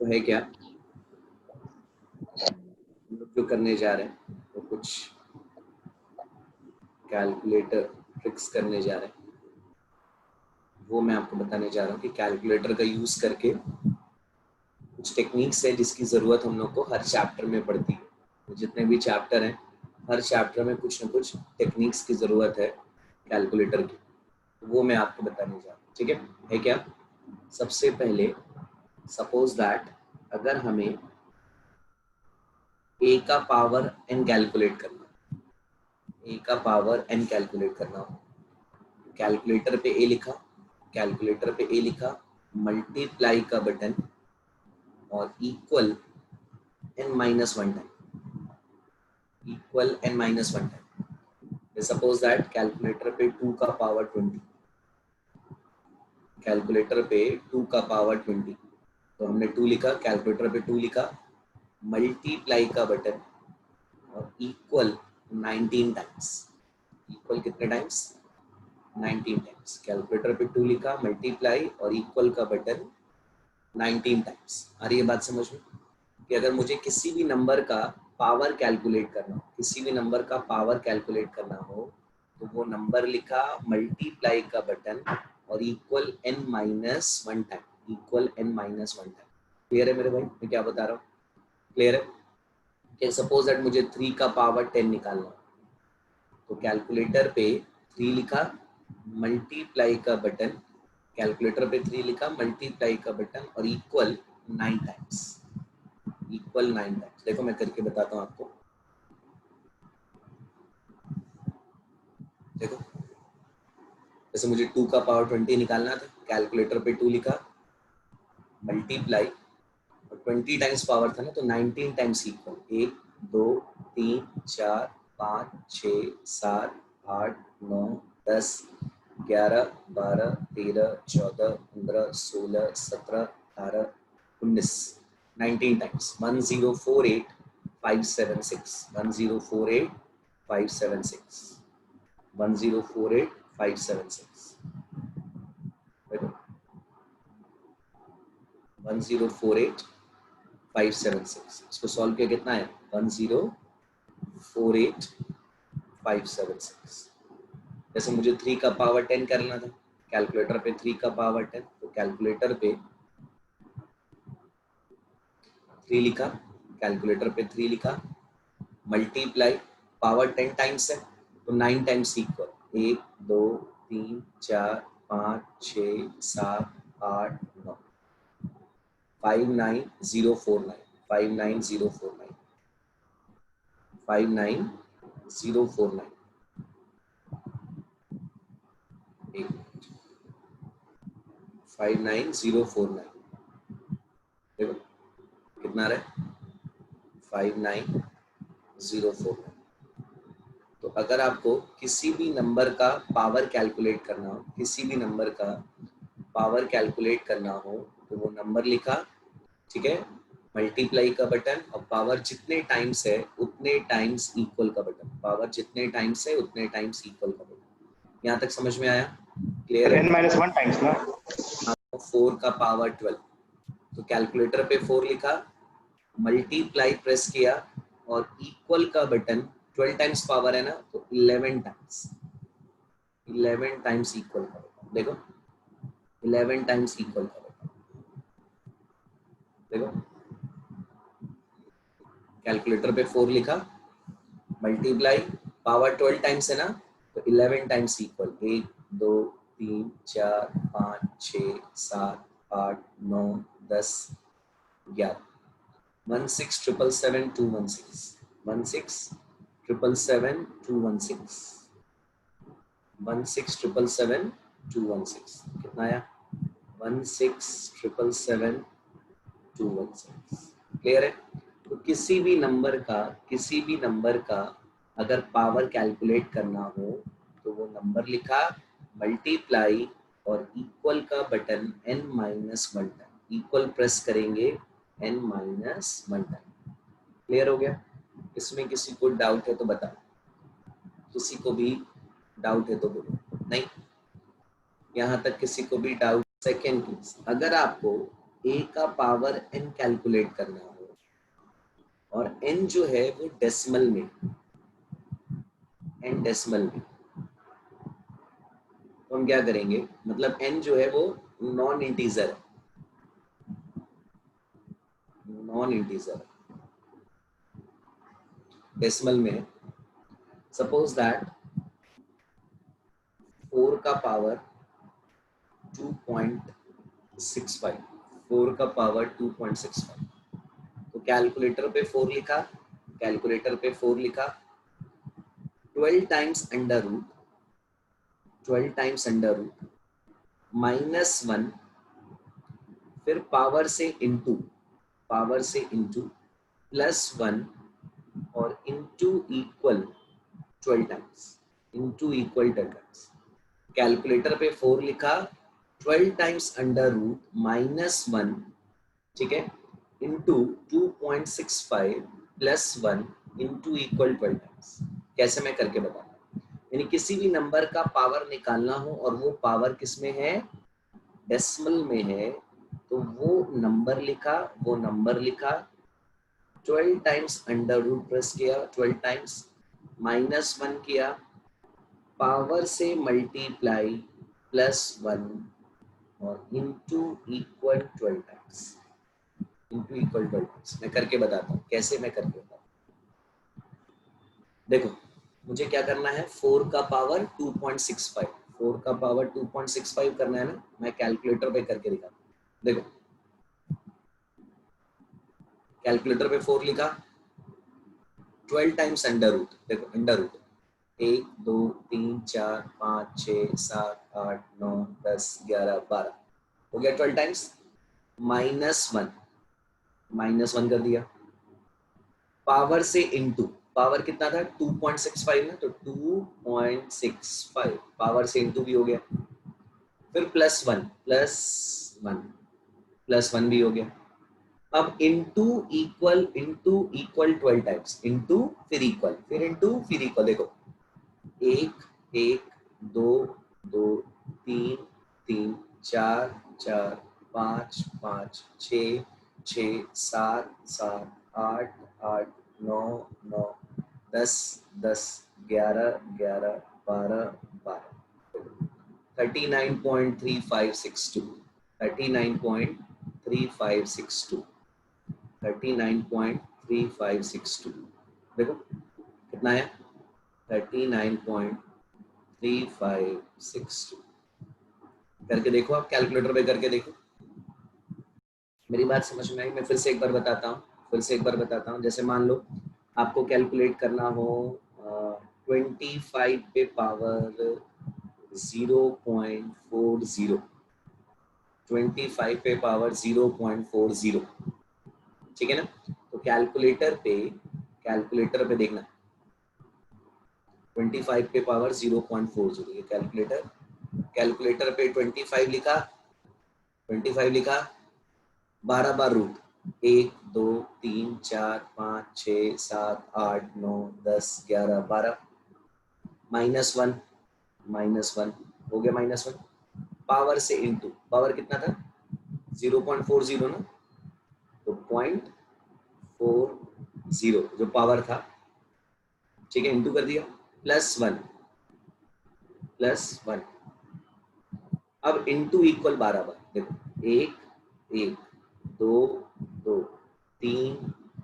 तो है क्या, हम लोग जो करने जा रहे हैं वो कुछ कैलकुलेटर ट्रिक्स करने जा रहे हैं। वो मैं आपको बताने जा रहा हूँ कि कैलकुलेटर का यूज करके कुछ टेक्निक्स है जिसकी जरूरत हम लोग को हर चैप्टर में पड़ती है। तो जितने भी चैप्टर हैं हर चैप्टर में कुछ ना कुछ टेक्निक्स की जरूरत है कैलकुलेटर की, तो वो मैं आपको बताने जा रहा हूँ। ठीक है क्या। सबसे पहले सपोज दैट अगर हमें a का पावर n कैलकुलेट करना, a का पावर n कैलकुलेट करना हो, कैलकुलेटर पे a लिखा, कैलकुलेटर पे a लिखा, मल्टीप्लाई का बटन और equal n-1 time, equal n-1 time. Suppose that calculator पे 2 का पावर 20, कैलकुलेटर पे 2 का पावर 20, तो हमने 2 लिखा, कैलकुलेटर पे 2 लिखा, मल्टीप्लाई का बटन और इक्वल 19 टाइम्स, इक्वल कितने टाइम्स, 19 टाइम्स। कैलकुलेटर पे 2 लिखा, मल्टीप्लाई और इक्वल का बटन 19 टाइम्स। आ रही है बात समझ में कि अगर मुझे किसी भी नंबर का पावर कैलकुलेट करना हो, किसी भी नंबर का पावर कैलकुलेट करना हो, तो वो नंबर लिखा, मल्टीप्लाई का बटन और equal n-1 time, equal n-1 time. Clear है मेरे भाई, मैं क्या बता रहा हूँ, क्लियर है कि सपोज दैट मुझे 3 का पावर 10 निकालना, तो कैलकुलेटर पे 3 लिखा, मल्टीप्लाई का बटन, कैलकुलेटर पे 3 लिखा, मल्टीप्लाई का बटन और इक्वल 9 टाइम्स, इक्वल 9 टाइम्स। देखो मैं करके बताता हूँ आपको, देखो जैसे मुझे 2 का पावर 20 निकालना था, कैलकुलेटर पे 2 लिखा, मल्टीप्लाई और 20 टाइम्स पावर था ना, तो 19 टाइम्स इक्वल 1 2 3 4 5 6 7 8 9 10 11 12 13 14 15 16 17 18 19, 19 टाइम्स। 1048 576, 1048 576, 1048 576, 1048 576। इसको सॉल्व किया कितना है, 1048 576। जैसे मुझे 3 का पावर 10 करना था, कैलकुलेटर पे 3 का पावर 10, तो कैलकुलेटर पे 3 लिखा, कैलकुलेटर पे 3 लिखा, मल्टीप्लाई, पावर 10 टाइम्स है तो 9 टाइम्स इक्वल 1 2 3 4 5 6 7 8 9, 59049, 59049, 59049, 59049, देखो कितना रहे, 59049। तो अगर आपको किसी भी नंबर का पावर कैलकुलेट करना हो, किसी भी नंबर का पावर कैलकुलेट करना हो, तो वो नंबर लिखा, ठीक है, मल्टीप्लाई का बटन और पावर जितने टाइम्स है उतने टाइम्स इक्वल का बटन, पावर जितने टाइम्स है उतने टाइम्स इक्वल का बटन। यहाँ तक समझ में आया, क्लियर है। n-1 टाइम्स ना, 4 का पावर 12, तो कैलकुलेटर पे 4 लिखा, मल्टीप्लाई प्रेस किया और इक्वल का बटन, 12 टाइम्स पावर है ना, तो 11 टाइम्स, 11 टाइम्स इक्वल का बटन, देखो 11 टाइम्स इक्वल का बटन, देखो कैलकुलेटर पे 4 लिखा, मल्टीप्लाई, पावर 12 टाइम्स है ना, तो 11 टाइम्स इक्वल 1 2 3 4 5 6 7 8 9 10 11, 16777216, 16777216, 16777216, कितना आया, 16777216। क्लियर है। तो किसी भी नंबर का अगर पावर कैलकुलेट करना हो, तो वो नंबर लिखा, मल्टीप्लाई और इक्वल का button n-1 time, equal press करेंगे n-1 टाइम। क्लियर हो गया। इसमें किसी को डाउट है तो बताओ, किसी को भी डाउट है तो बोलो, नहीं यहाँ तक किसी को भी डाउट। सेकेंड केस, अगर आपको a का पावर n कैलकुलेट करना हो और n जो है वो डेसिमल में, n डेसिमल में, तो हम क्या करेंगे, मतलब n जो है वो नॉन इंटीजर है, नॉन इंटीजर डेसिमल में है। सपोज दैट 4 का पावर 2.65, 4 का पावर 2.65, तो कैलकुलेटर पे 4 लिखा, कैलकुलेटर पे 4 लिखा, 12 times under root, 12 times under root -1, फिर पावर से इंटू, पावर से इंटू +1 और into equal 12 times, into equal 12 times. Calculator पे 4 लिखा, 12 टाइम्स अंडर रूट -1, ठीक है, इंटू 2.65 +1 इंटू इक्वल 12 टाइम्स। कैसे मैं करके बताता हूँ, यानी किसी भी नंबर का पावर निकालना हो और वो पावर किस में है, डेसिमल में है, तो वो नंबर लिखा, वो नंबर लिखा, 12 टाइम्स अंडर रूट प्रेस किया, 12 टाइम्स -1 किया, पावर से मल्टीप्लाई +1 और into equal 12 times, into equal 12 times. मैं करके बताता हूँ कैसे, मैं करके बताता हूँ। देखो मुझे क्या करना है, 4 का पावर 2.65, 4 का पावर 2.65 करना है ना, मैं कैलकुलेटर पे करके दिखाता हूँ। देखो कैलकुलेटर पे 4 लिखा, 12 टाइम्स अंडर रूट, देखो अंडर रूट 1 2 3 4 5 6 7 8 9 10 11 12 हो गया 12 टाइम्स, -1, -1 कर दिया, पावर से इनटू, पावर कितना था 2.65 ना, तो 2.65 पावर से इनटू भी हो गया, फिर +1, +1, +1 भी हो गया। अब इंटू इक्वल 12 टाइम्स, इंटू फिर इक्वल, फिर इंटू फिर इक्वल। देखो 1 1 2 2 3 3 4 4 5 5 6 6 7 7 8 8 9 9 10 10 11 11 12 12 39.3562, 39.3562, 39.3562, देखो कितना है 39.3562। करके देखो, आप कैलकुलेटर पे करके देखो। मेरी बात समझ में आई? मैं फिर से एक बार बताता हूँ, फिर से एक बार बताता हूँ। जैसे मान लो आपको कैलकुलेट करना हो 25 पे पावर 0.40, 25 पे पावर 0.40, ठीक है ना, तो कैलकुलेटर पे देखना 25 पे पावर 0.40, ये कैलकुलेटर, कैलकुलेटर पे 25 लिखा, 25 लिखा, 12 बार रूट 1 2 3 4 5 6 7 8 9 10 11 12, -1, -1 हो गया, -1, पावर से इनटू, पावर कितना था 0.40 ना, तो 0.40 जो पावर था, ठीक है, इंटू कर दिया, +1, +1, अब इंटू इक्वल 12 बार। देखो 1 1 2 2 3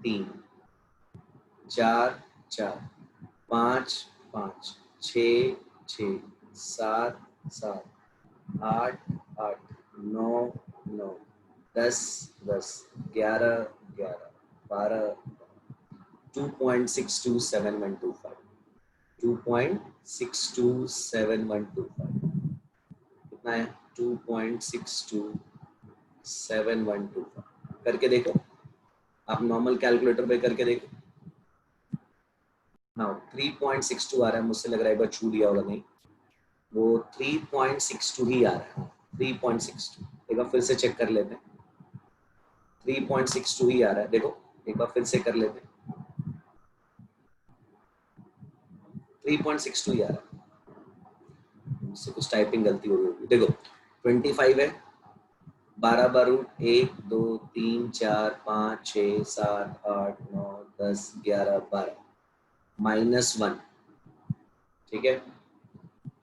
3 4 4 5 5 6 6 7 7 8 8 9 9 10 10 11 11 12 2.627125, 2.627125 कितना है 2.627125। करके देखो, आप नॉर्मल कैलकुलेटर पे करके देखो। हाँ 3.62 आ रहा है, मुझसे लग रहा है एक बार छू लिया होगा, नहीं वो 3.62 ही आ रहा है, 3.62। एक बार फिर से चेक कर लेते हैं, 3.62 ही आ रहा है, देखो एक बार फिर से कर लेते हैं, 3.62 ही आ रहा है, मुझसे कुछ टाइपिंग गलती हो गई होगी। देखो 25 है, 12 बार रूट 1 2 3 4 5 6 7 8 9 10 11 12 -1, ठीक है,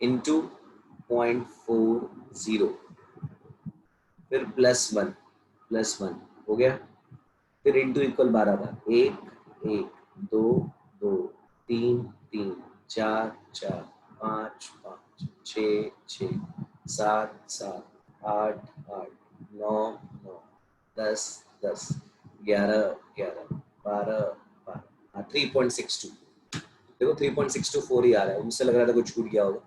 इंटू 0.40, फिर +1 हो गया, फिर इंटू इक्वल 12 बार, 1 1 2 2 3 3 4 4 5 5 6 6 7 7 8 8 9 9 10 10 11 11 12 12, हाँ 3.62, देखो 3.624 ही आ रहा है, मुझसे लग रहा था कुछ छूट गया होगा।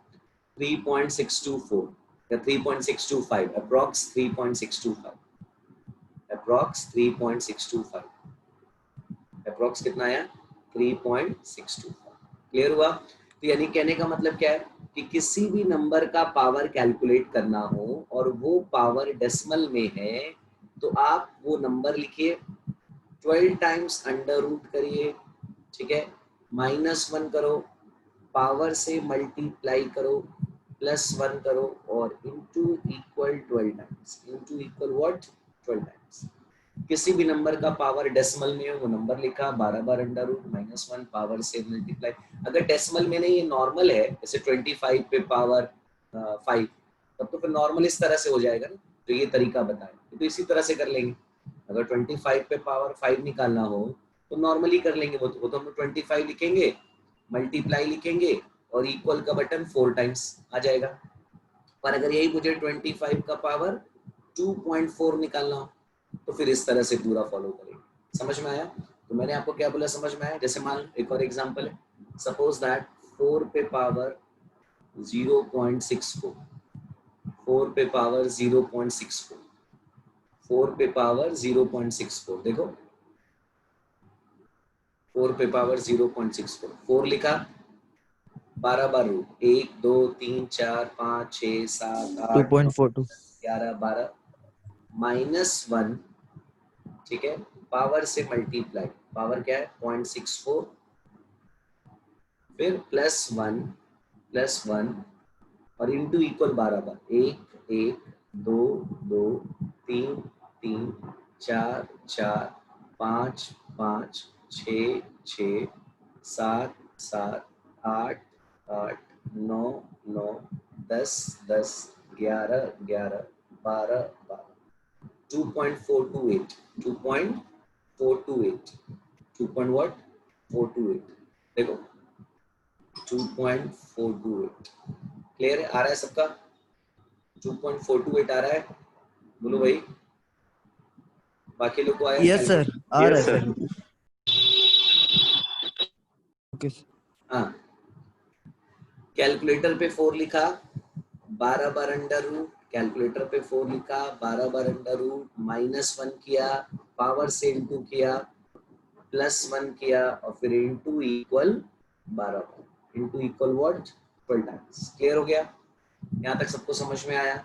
3.624 या 3.625, अप्रॉक्स 3.625, अप्रॉक्स 3.625, अप्रॉक्स कितना आया 3.625। क्लियर हुआ? तो यानी कहने का मतलब क्या है कि किसी भी नंबर का पावर कैलकुलेट करना हो और वो पावर डेसिमल में है तो आप वो नंबर लिखिए, 12 टाइम्स अंडर रूट करिए, ठीक है, -1 करो, पावर से मल्टीप्लाई करो, +1 करो और into equal 12 times, into equal what 12 times. किसी भी नंबर का पावर डेसिमल में हो वो नंबर लिखा, 12 बार अंडर रूट -1 पावर से मल्टीप्लाई। अगर डेसिमल में नहीं, ये नॉर्मल है, जैसे 25 पे पावर 5, तब तो फिर नॉर्मल इस तरह से हो जाएगा ना, तो ये तरीका बताए, तो इसी तरह से कर लेंगे। अगर 25 पे पावर 5 निकालना हो तो नॉर्मली कर लेंगे, वो तो हम 25 लिखेंगे, मल्टीप्लाई लिखेंगे और इक्वल का बटन 4 टाइम्स आ जाएगा। पर अगर यही मुझे 25 का पावर 2.4 निकालना हो तो फिर इस तरह से पूरा फॉलो करेंगे। समझ में आया? तो मैंने आपको क्या बोला, समझ में आया? जैसे मान एक और एग्जांपल है, सपोज दैट 4 पे पावर 0.64, 4 पे पावर 0.64, 4 पे पावर 0.64, देखो 4 पे पावर 0.64, 4 लिखा, 12 बार रूट 1 2 3 4 5 6 7 8 9 2.42 11 12 -1, ठीक है, पावर से मल्टीप्लाई, पावर क्या है 0.64, फिर +1 और इंटू इक्वल 12 बार, 1 1 2 2 3 3 4 4 5 5 6 6 7 7 8 8 9 9 10 10 11 11 12 12, 2.428, 2.428, 2.428, देखो 2.428। क्लियर है? आ रहा है सबका? 2.428 आ रहा है, बोलो भाई, बाकी लोग को आया यस सर, कैलकुलेट? आ रहा है सर। ओके हाँ, कैलकुलेटर पे 4 लिखा, 12 बार अंडर रूट, कैलकुलेटर पे 4 लिखा, 12 बार अंडर रूट, -1 किया, पावर से इंटू किया, +1 किया और फिर into equal 12, into equal what 12 times. Clear हो गया? यहाँ तक सबको समझ में आया?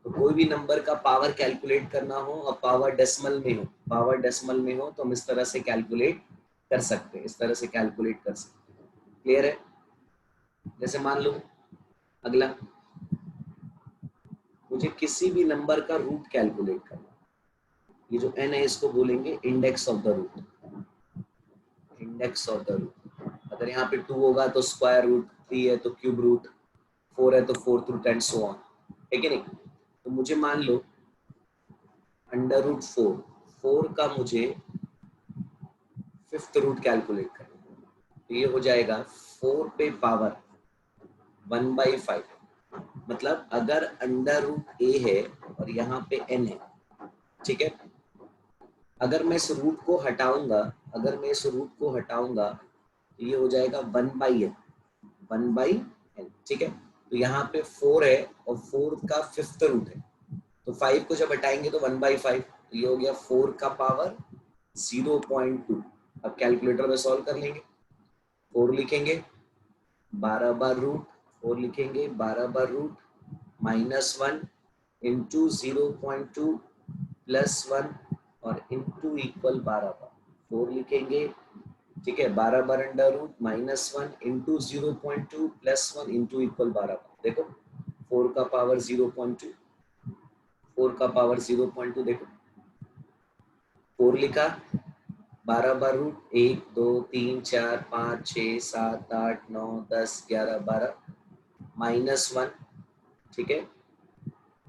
तो कोई भी नंबर का पावर कैलकुलेट करना हो और पावर डेसिमल में हो, पावर डेसिमल में हो तो हम इस तरह से कैलकुलेट कर सकते हैं, इस तरह से कैलकुलेट कर सकते हैं। क्लियर है? जैसे मान लो अगला, मुझे किसी भी नंबर का रूट कैलकुलेट करना, ये जो n है इसको बोलेंगे index of the root, index of the root. अगर यहाँ पे 2 होगा तो स्क्वायर रूट, 3 है तो क्यूब रूट, 4 है तो 4th root and so on, है कि नहीं? तो मुझे मान लो अंडर रूट 4, 4 का मुझे 5th रूट कैलकुलेट करना, तो ये हो जाएगा 4 पे पावर 1/5, मतलब अगर अंडर रूट a है और यहाँ पे n है, ठीक है, अगर मैं इस रूट को हटाऊंगा, अगर मैं इस रूट को हटाऊंगा तो ये हो जाएगा 1/n, 1/n, ठीक है। तो यहाँ पे 4 है और 4 का 5th रूट है, तो 5 को जब हटाएंगे तो 1/5, तो ये हो गया 4 का पावर 0.2। अब कैलकुलेटर में सॉल्व कर लेंगे, 4 लिखेंगे, 12 बार रूट, 4 लिखेंगे 12 बार रूट, -1 इंटू 0.2 +1 और इंटू इक्वल 12 बार, 4 लिखेंगे, ठीक है, 12 बार under root, -1 into 0.2 +1 into equal 12 बार, देखो 4 का पावर 0.2, 4 का पावर 0.2, देखो 4 लिखा, 12 बार रूट 1 2 3 4 5 6 7 8 9 10 11 12 -1, ठीक है,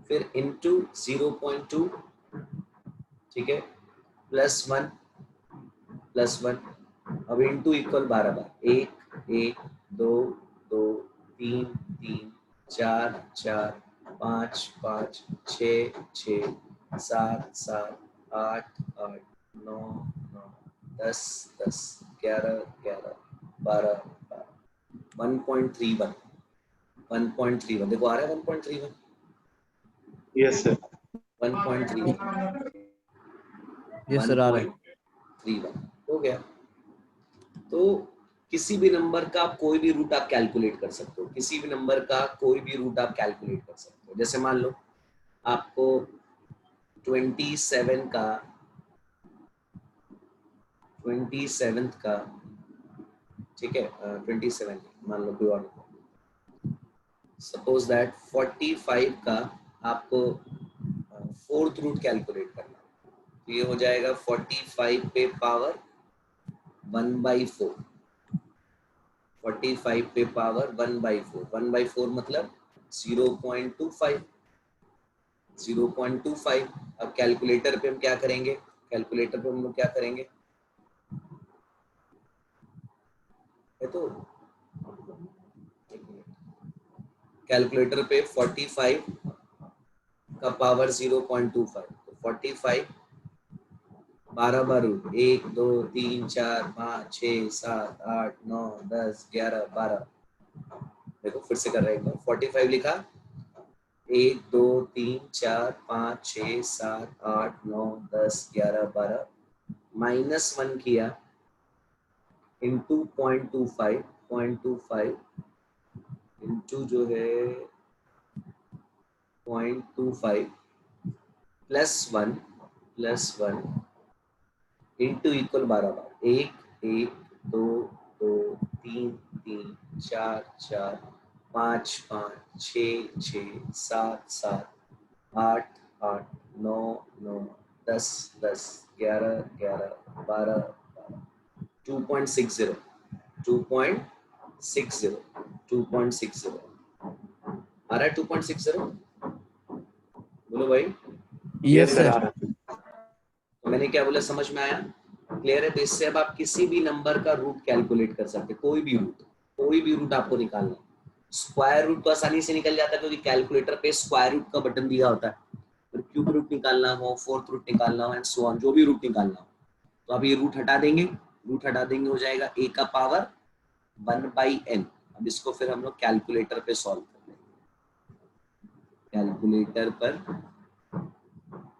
फिर इंटू 0.2, ठीक है, +1 +1, अब इंटू इक्वल 12 बार, 1 1 2 2 3 3 4 4 5 5 6 6 7 7 8 8 9 9 10 10 11 11 12 1.31 1.31, देखो आ रहा है 1.31 यस सर 1.31 ये सर आ रहा है। 1.31 हो गया। तो किसी भी नंबर का आप कोई भी रूट आप कैलकुलेट कर सकते हो, किसी भी नंबर का कोई भी रूट आप कैलकुलेट कर सकते हो। जैसे मान लो आपको 27 का 27 का, ठीक है, 27 मान लो कोई और, सपोज दैट 45 का आपको फोर्थ रूट कैलकुलेट करना, तो ये हो जाएगा 45 पे पावर 1/4, 45 पे पावर 1/4, 1/4 मतलब 0.25, 0.25। अब कैलकुलेटर पे हम क्या करेंगे, कैलकुलेटर पे हम लोग क्या करेंगे, है तो कैलकुलेटर पे 45 का पावर 0.25, तो 45 12 बार रूट 1 2 3 4 5 6 7 8 9 10 11 12, देखो फिर से कर रहे हैं, 45 लिखा, 1 2 3 4 5 6 7 8 9 10 11 12 -1 किया इंटू 0.25 इंटू जो है 0.25 +1 इंटू इक्वल 12 बार, 1 1 2 2 3 3 4 4 5 5 6 6 7 7 8 8 9 9 10 10 11 11 12 2.60 2.60 2.60 आ रहा है 2.60, बोलो भाई। Yes sir sir. तो मैंने क्या बोला, समझ में आया, क्लियर है? तो इससे अब आप किसी भी नंबर का रूट कैलकुलेट कर सकते हैं, कोई भी रूट आपको निकालना है। स्क्वायर रूट तो आसानी से निकल जाता है क्योंकि कैलकुलेटर पे स्क्वायर रूट का बटन दिया होता है। फिर क्यूब रूट निकालना हो, फोर्थ रूट निकालना हो एंड सो ऑन, जो भी रूट निकालना हो, तो आप ये रूट हटा देंगे, हो जाएगा a का पावर 1/n। अब इसको फिर हम लोग कैलकुलेटर पे सॉल्व कर लेंगे, कैलकुलेटर पर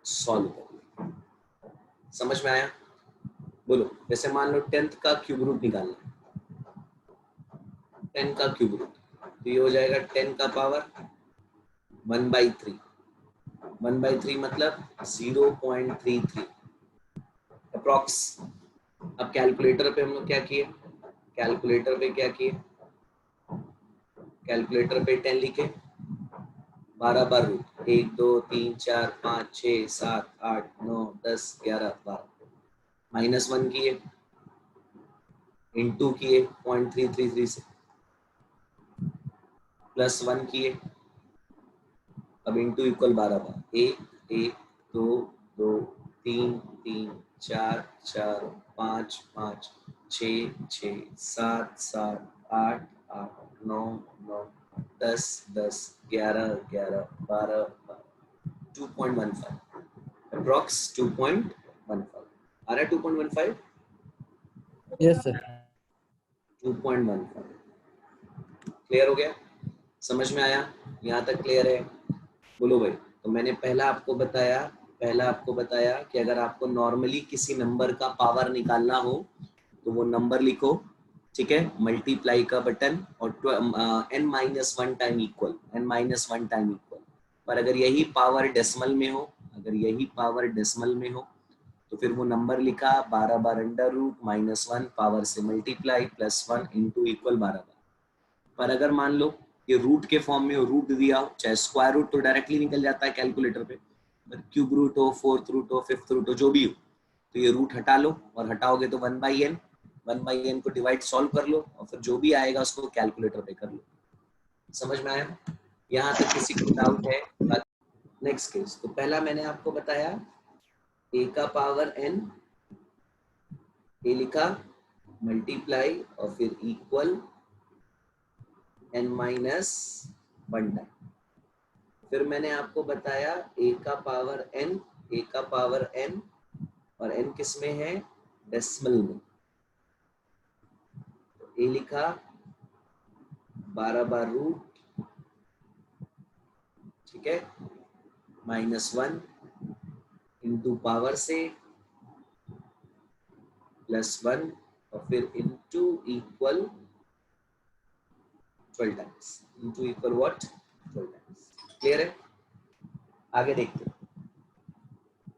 सॉल्व कर लेंगे। समझ में आया? बोलो, जैसे मान लो 10th का क्यूब रूट निकालना, 10 का क्यूब रूट, तो ये हो जाएगा 10 का पावर 1/3, 1/3 मतलब 0.33 अप्रॉक्स। अब कैलकुलेटर पे हम लोग क्या किए, कैलकुलेटर पे क्या किए, कैलकुलेटर पे 10 लिखे, 12 बार रूट 1 2 3 4 5 6 7 8 9 10 11 12 -1 किए, इंटू किए 0.333 से, +1 किए, अब इंटू इक्वल 12 बार, 1 1 2 2 3 3 4 4 5 5 6 6 7 7 8 8 9 9 10 10 11 11 12 2.15 अप्रॉक्स 2.15 आ रहा है 2.15 यस सर। 2.15 क्लियर हो गया? समझ में आया? यहाँ तक क्लियर है? बोलो भाई। तो मैंने पहला आपको बताया कि अगर आपको नॉर्मली किसी नंबर का पावर निकालना हो तो वो नंबर लिखो, ठीक है, मल्टीप्लाई का बटन और n-1 टाइम इक्वल, पर अगर यही पावर डेसिमल में हो तो फिर वो नंबर लिखा 12 बार अंडर रूट -1 पावर से मल्टीप्लाई +1 इंटू इक्वल 12 बार। पर अगर मान लो ये रूट के फॉर्म में रूट दिया हो, चाहे स्क्वायर रूट तो डायरेक्टली निकल जाता है कैलकुलेटर पे, क्यूब रूट हो, फोर्थ रूट हो, फिफ्थ रूट हो, जो भी हो, तो ये रूट हटा लो और हटाओगे तो 1/n को डिवाइड सॉल्व कर लो और फिर जो भी आएगा उसको कैलकुलेटर पे कर लो। समझ में आया? यहाँ तक किसी को डाउट है? नेक्स्ट केस, तो पहला मैंने आपको बताया a का पावर n, a लिखा, मल्टीप्लाई और फिर इक्वल n माइनस 1 टाइम। फिर मैंने आपको बताया a का पावर n और n किस में है? डेसिमल में। तो a लिखा 12 बार रूट, ठीक है, -1 इंटू पावर से +1 और फिर into equal 12 times, into equal what? 12 times. Clear है? आगे देखते हैं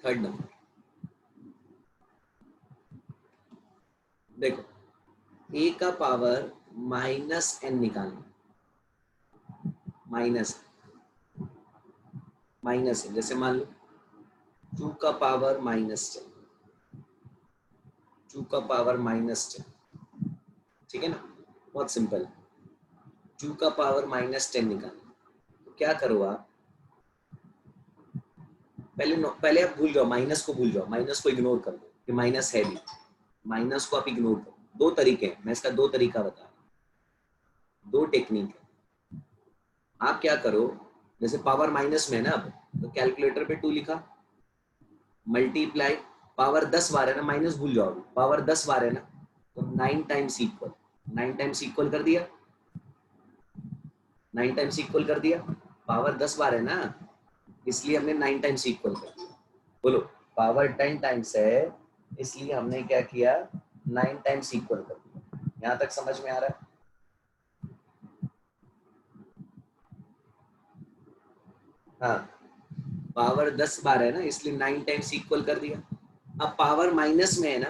थर्ड नंबर। देखो a का पावर -n निकालना, माइनस है, जैसे मान लो 2 का पावर -10, 2 का पावर -10, ठीक है ना, बहुत सिंपल। 2 का पावर -10 निकालना, तो क्या करो आप, पहले आप भूल जाओ, माइनस को भूल जाओ, माइनस को इग्नोर कर दो कि माइनस है भी, माइनस को आप इग्नोर करो। दो तरीके हैं, मैं इसका दो तरीका बता रहा हूँ, दो टेक्निक है। आप क्या करो, जैसे पावर माइनस में है ना, अब तो कैलकुलेटर पे 2 लिखा, मल्टीप्लाई, पावर 10 बार है ना, माइनस भूल जाओ, पावर 10 बार है ना, तो 9 टाइम्स इक्वल, 9 टाइम्स इक्वल कर दिया, 9 टाइम्स इक्वल कर दिया, पावर 10 बार है ना, इसलिए हमने 9 टाइम्स इक्वल कर दिया। बोलो, पावर 10 टाइम्स है, इसलिए हमने क्या किया, 9 टाइम्स इक्वल कर दिया। यहाँ तक समझ में आ रहा है? हाँ, पावर 10 बार है ना, इसलिए 9 टाइम्स इक्वल कर दिया। अब पावर माइनस में है ना,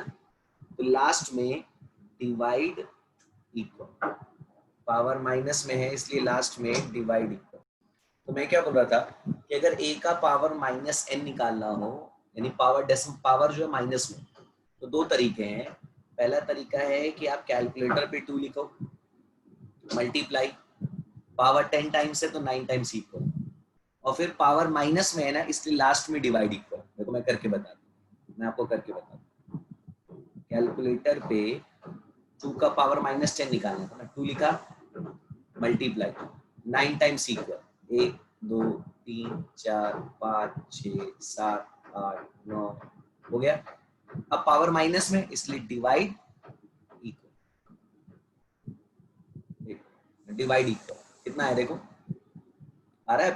तो लास्ट में डिवाइड इक्वल, पावर माइनस में है इसलिए लास्ट में डिवाइड इक्वल। तो मैं क्या बोल रहा था कि अगर a का पावर -n निकालना हो, यानी पावर जो है माइनस में, तो दो तरीके हैं। पहला तरीका है कि आप कैलकुलेटर पे 2 लिखो, मल्टीप्लाई, पावर 10 टाइम्स है तो 9 टाइम्स इक्वल, और फिर पावर माइनस में है ना, इसलिए लास्ट में डिवाइड इक्वल। देखो मैं करके बता दूं, मैं आपको करके बता दूं। कैलकुलेटर पे 2 का पावर -10 निकालना था ना, 2 लिखा, मल्टीप्लाई, 9 टाइम्स इक्वल, 1 2 3 4 5 6 7 8 9 हो गया। अब पावर माइनस में, इसलिए डिवाइड इक्वल, डिवाइड इक्वल कितना है देखो, आ रहा है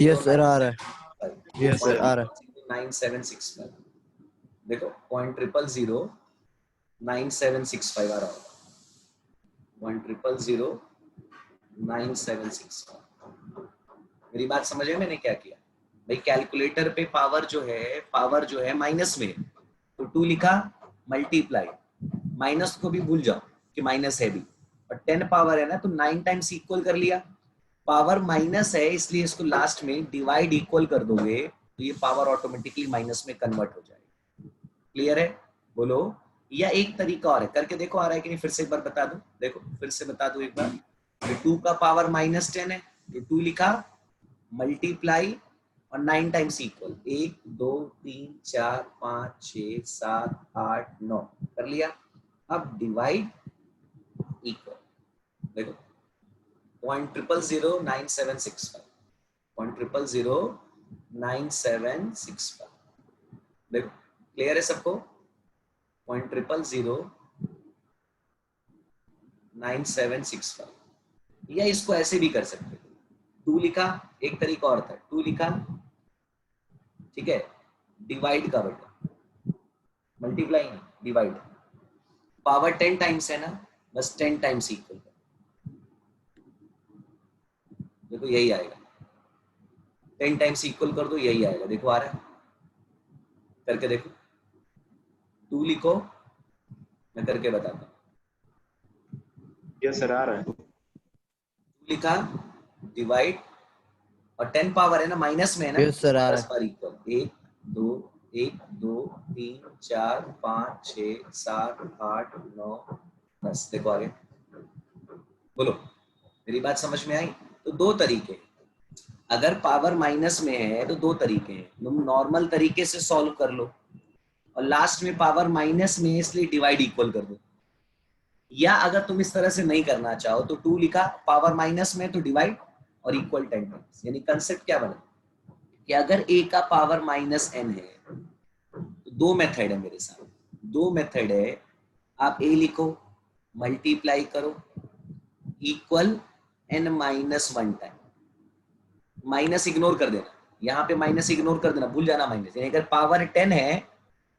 यस सर आ रहा है। 0.00965, यस सर आ रहा है। 9765, देखो 0.0009765 आ रहा होगा, 1000965। मेरी बात समझ में मैंने क्या किया भाई? कैलकुलेटर पे पावर जो है माइनस में, तो 2 लिखा, मल्टीप्लाई, माइनस को भी भूल जाओ कि माइनस है भी, और 10 पावर है ना, तो 9 टाइम्स इक्वल कर लिया। पावर माइनस है इसलिए इसको लास्ट में डिवाइड इक्वल कर दोगे, तो ये पावर ऑटोमेटिकली माइनस में कन्वर्ट हो जाएगी। क्लियर है? बोलो। या एक तरीका और है, करके देखो आ रहा है कि नहीं, फिर से एक बार बता दो, देखो फिर से बता दो एक बार। 2 का पावर -10 है, तो 2 लिखा, मल्टीप्लाई और 9 टाइम्स इक्वल, 1 2 3 4 5 6 7 8 9 कर लिया। अब डिवाइड इक्वल, देखो 0.0009765, 0.0009765, देखो क्लियर है सबको? 0.0009765, या इसको ऐसे भी कर सकते हो, 2 लिखा, एक तरीका और था, 2 लिखा, ठीक है, डिवाइड का बटन, मल्टीप्लाई नहीं, डिवाइड, पावर 10 टाइम्स है ना, बस 10 टाइम्स इक्वल, देखो यही आएगा, 10 टाइम्स इक्वल कर दो, यही आएगा, देखो आ रहा है, करके देखो, 2 लिखो, मैं करके बताता हूँ। यस सर आ रहा है। 2 लिखा, डिवाइड, और 10 पावर है ना, माइनस में है ना, यस सर आ रहा 10 है। बार इक्वल, 1 2 1 2 3 4 5 6 7 8 9 10। देखो आगे, बोलो, मेरी बात समझ में आई? तो दो तरीके, अगर पावर माइनस में है तो दो तरीके हैं, तुम नॉर्मल तरीके से सॉल्व कर लो और लास्ट में पावर माइनस में है इसलिए डिवाइड इक्वल कर दो, या अगर तुम इस तरह से नहीं करना चाहो तो 2 लिखा, पावर माइनस में तो डिवाइड और इक्वल 10 टाइम्स। यानी कंसेप्ट क्या बना कि अगर a का पावर माइनस n है तो दो मेथड है मेरे साथ, दो मेथड है, आप a लिखो, मल्टीप्लाई करो, equal n minus 1 time, minus ignore कर देना, यहाँ पे माइनस इग्नोर कर देना, भूल जाना माइनस। यानी अगर पावर 10 है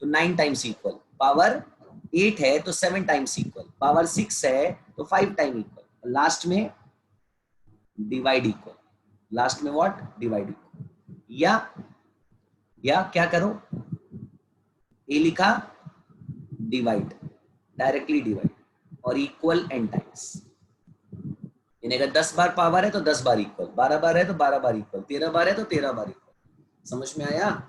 तो 9 टाइम्स इक्वल, पावर 8 है तो 7 टाइम्स इक्वल, पावर 6 है तो 5 टाइम इक्वल, लास्ट में डिवाइड इक्वल, लास्ट में व्हाट, डिवाइड इक्वल। या क्या करो, ए लिखा, डिवाइड, डायरेक्टली डिवाइड और इक्वल n टाइम्स। यानी अगर 10 बार पावर है तो 10 बार इक्वल, 12 बार है तो 12 बार इक्वल, 13 बार है तो 13 बार इक्वल। समझ में आया?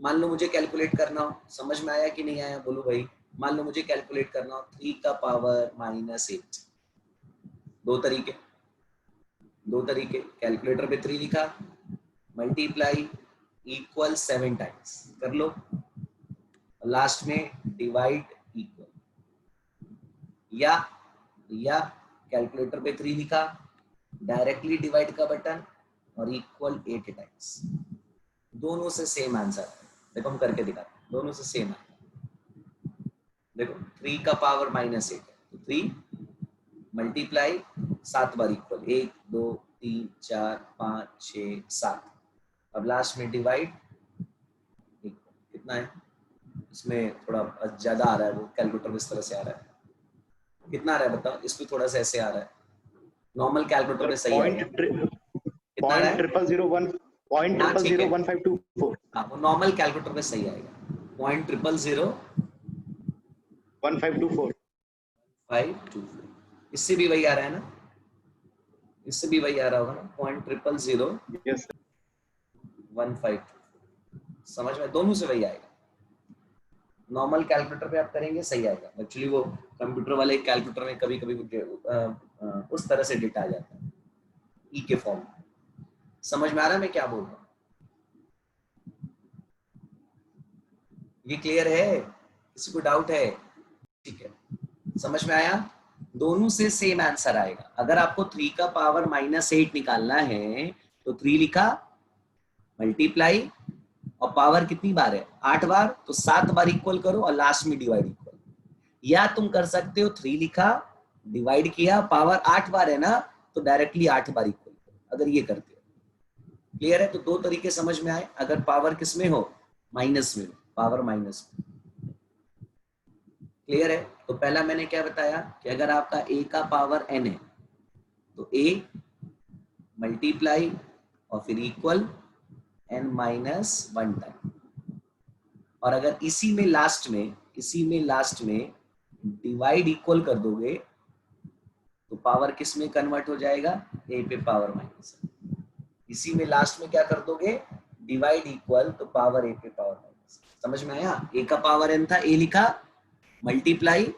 मान लो मुझे कैलकुलेट करना हो, समझ में आया कि नहीं आया बोलो भाई? मान लो मुझे कैलकुलेट करना हो 3 का पावर माइनस 8, दो तरीके, दो तरीके, कैलकुलेटर पे 3 लिखा, मल्टीप्लाई इक्वल 7 टाइम्स कर लो, लास्ट में डिवाइड इक्वल, या कैलकुलेटर पे 3 लिखा, डायरेक्टली डिवाइड का बटन और इक्वल 8 टाइम्स। दोनों से सेम आंसर है। देखो हम करके दिखाते हैं, दोनों से सेम है। देखो 3 का पावर माइनस 8 है तो 3 मल्टीप्लाई 7 बार इक्वल, 1 2 3 4 5 6 7, अब लास्ट में डिवाइड, कितना है इसमें, थोड़ा ज्यादा आ रहा है, वो कैलकुलेटर इस तरह से आ रहा है, कितना आ रहा है बताओ? इस पे थोड़ा सा ऐसे आ रहा है, नॉर्मल कैलकुलेटर में सही आएगा, कितना आ रहा है? 0.0001524। हाँ वो नॉर्मल कैलकुलेटर में सही आएगा, 0.0001524। 524, इससे भी वही आ रहा है ना, इससे भी वही आ रहा होगा ना, 0.00015, समझ में? दोनों से वही आएगा, नॉर्मल कैलकुलेटर पे आप करेंगे सही आएगा, एक्चुअली वो कंप्यूटर वाले कैलकुलेटर में कभी कभी उस तरह से डेटा आ जाता है ई के फॉर्म। समझ में आ रहा है मैं क्या बोल रहा हूँ? ये क्लियर है? किसी को डाउट है? ठीक है, समझ में आया? दोनों से सेम आंसर आएगा। अगर आपको 3 का पावर माइनस 8 निकालना है तो 3 लिखा, मल्टीप्लाई, और पावर कितनी बार है, 8 बार, तो 7 बार इक्वल करो और लास्ट में डिवाइड इक्वल। या तुम कर सकते हो 3 लिखा, डिवाइड किया, पावर 8 बार है ना तो डायरेक्टली 8 बार इक्वल करो, अगर ये करते हो। क्लियर है? तो दो तरीके समझ में आए, अगर पावर किस में हो, माइनस में हो, पावर माइनस में। क्लियर है? तो पहला मैंने क्या बताया कि अगर आपका a का पावर n है तो a मल्टीप्लाई और फिर इक्वल n माइनस 1 टाइम, और अगर इसी में लास्ट में डिवाइड इक्वल कर दोगे तो पावर किस में कन्वर्ट हो जाएगा, a पे पावर माइनस। इसी में लास्ट में क्या कर दोगे, डिवाइड इक्वल, तो पावर a पे पावर माइनस। समझ में आया? a का पावर n था, a लिखा, मल्टीप्लाई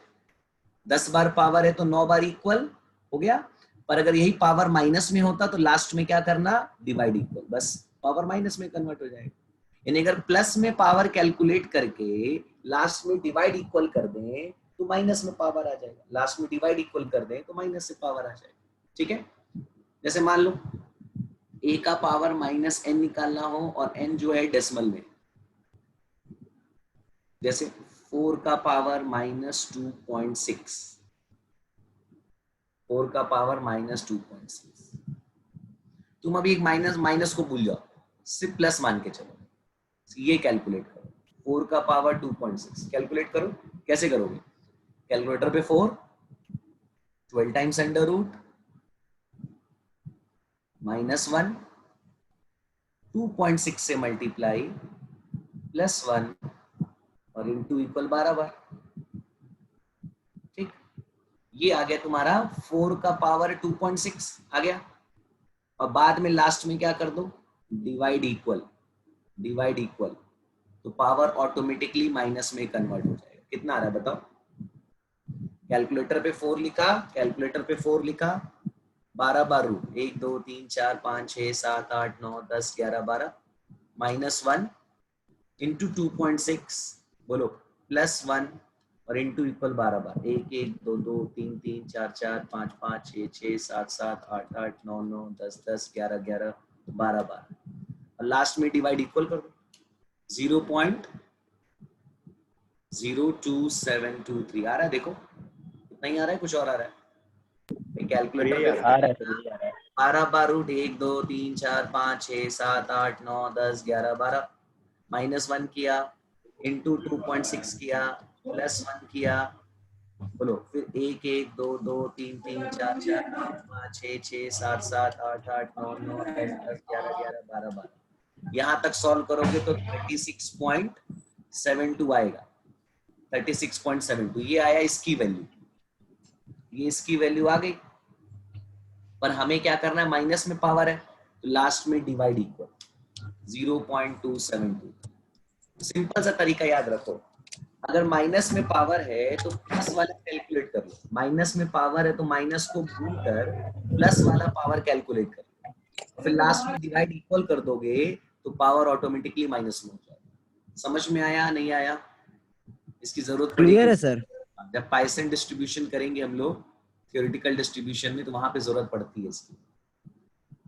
10 बार पावर है तो 9 बार इक्वल हो गया, पर अगर यही पावर माइनस में होता तो लास्ट में क्या करना, डिवाइड इक्वल, बस पावर माइनस में कन्वर्ट हो जाएगा। यानी अगर प्लस में पावर कैलकुलेट करके लास्ट में डिवाइड इक्वल कर दें तो माइनस में पावर आ जाएगा, लास्ट में डिवाइड इक्वल कर दें तो माइनस से पावर आ जाएगा। ठीक है? जैसे मान लो a का पावर माइनस n निकालना हो और n जो है डेसिमल में, जैसे 4 का पावर माइनस 2.6, 4 का पावर माइनस 2.6, तुम अभी एक माइनस माइनस को भूल जाओ, सिर्फ प्लस मान के चलो, ये कैलकुलेट करो, 4 का पावर 2.6 कैलकुलेट करो। कैसे करोगे? कैलकुलेटर पे 4, 12 टाइम्स अंडर रूट माइनस 1, 2.6 से मल्टीप्लाई प्लस 1 और इनटू इक्वल 12 बार। ठीक, ये आ गया तुम्हारा 4 का पावर 2.6 आ गया, और बाद में लास्ट में क्या कर दो, डिवाइड इक्वल, डिवाइड इक्वल, तो पावर ऑटोमेटिकली माइनस में कन्वर्ट हो जाएगा। कितना आ रहा है बताओ? कैलकुलेटर पे 4 लिखा, कैलकुलेटर पे 4 लिखा, 12 बार रूट 1 2 3 4 5 6 7 8 9 10 11 12 -1 इंटू 2.6 बोलो +1 और इंटू इक्वल 12 बार 1 1 2 2 3 3 4 4 5 5 6 6 7 7 8 8 9 9 10 10 11 11 12 बार और लास्ट में डिवाइड इक्वल कर दो 0.02723 आ रहा है। देखो इतना ही आ रहा है, कुछ और आ रहा है? कैलकुलेटर यही पे आ रहा आ रहा है सर, यही आ रहा है। 12 बार रूट 1 2 3 4 5 6 7 8 9 10 11 12 -1 किया इंटू 2.6 किया +1 किया, बोलो फिर 1 1 2 2 3 3 4 4 5 5 6 6 7 7 8 8 9 9 10 10 11 11 12 12 यहाँ तक सॉल्व करोगे तो 36.72 आएगा। 36.72 ये आया इसकी वैल्यू, ये इसकी वैल्यू आ गई। पर हमें क्या करना है, माइनस में पावर है तो लास्ट में डिवाइड इक्वल 0.272। सिंपल सा तरीका याद रखो, अगर माइनस में पावर है तो प्लस वाला कैलकुलेट कर लो, माइनस में पावर है तो माइनस को भूल कर प्लस वाला पावर कैलकुलेट कर लो, फिर लास्ट में डिवाइड इक्वल कर दोगे तो पावर ऑटोमेटिकली माइनस में हो जाएगा। समझ में आया नहीं आया? इसकी जरूरत क्लियर पड़ेगी है सर? जब पाइसन डिस्ट्रीब्यूशन करेंगे हम लोग थ्योरेटिकल डिस्ट्रीब्यूशन में, तो वहां पे जरूरत पड़ती है इसकी।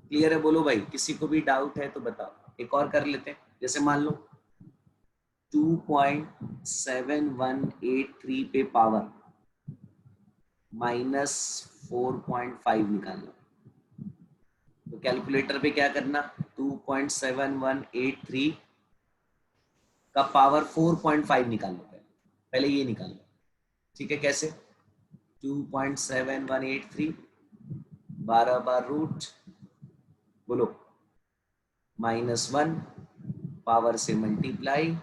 क्लियर है? बोलो भाई, किसी को भी डाउट है तो बताओ। एक और कर लेते हैं, जैसे मान लो 2.7183 पे पावर -4.5 निकालना, तो कैलकुलेटर पे क्या करना, 2.7183 का पावर 4.5 निकालना, पहले ये निकालना। ठीक है, कैसे? 2.7183 12 बार रूट, बोलो -1 पावर से मल्टीप्लाई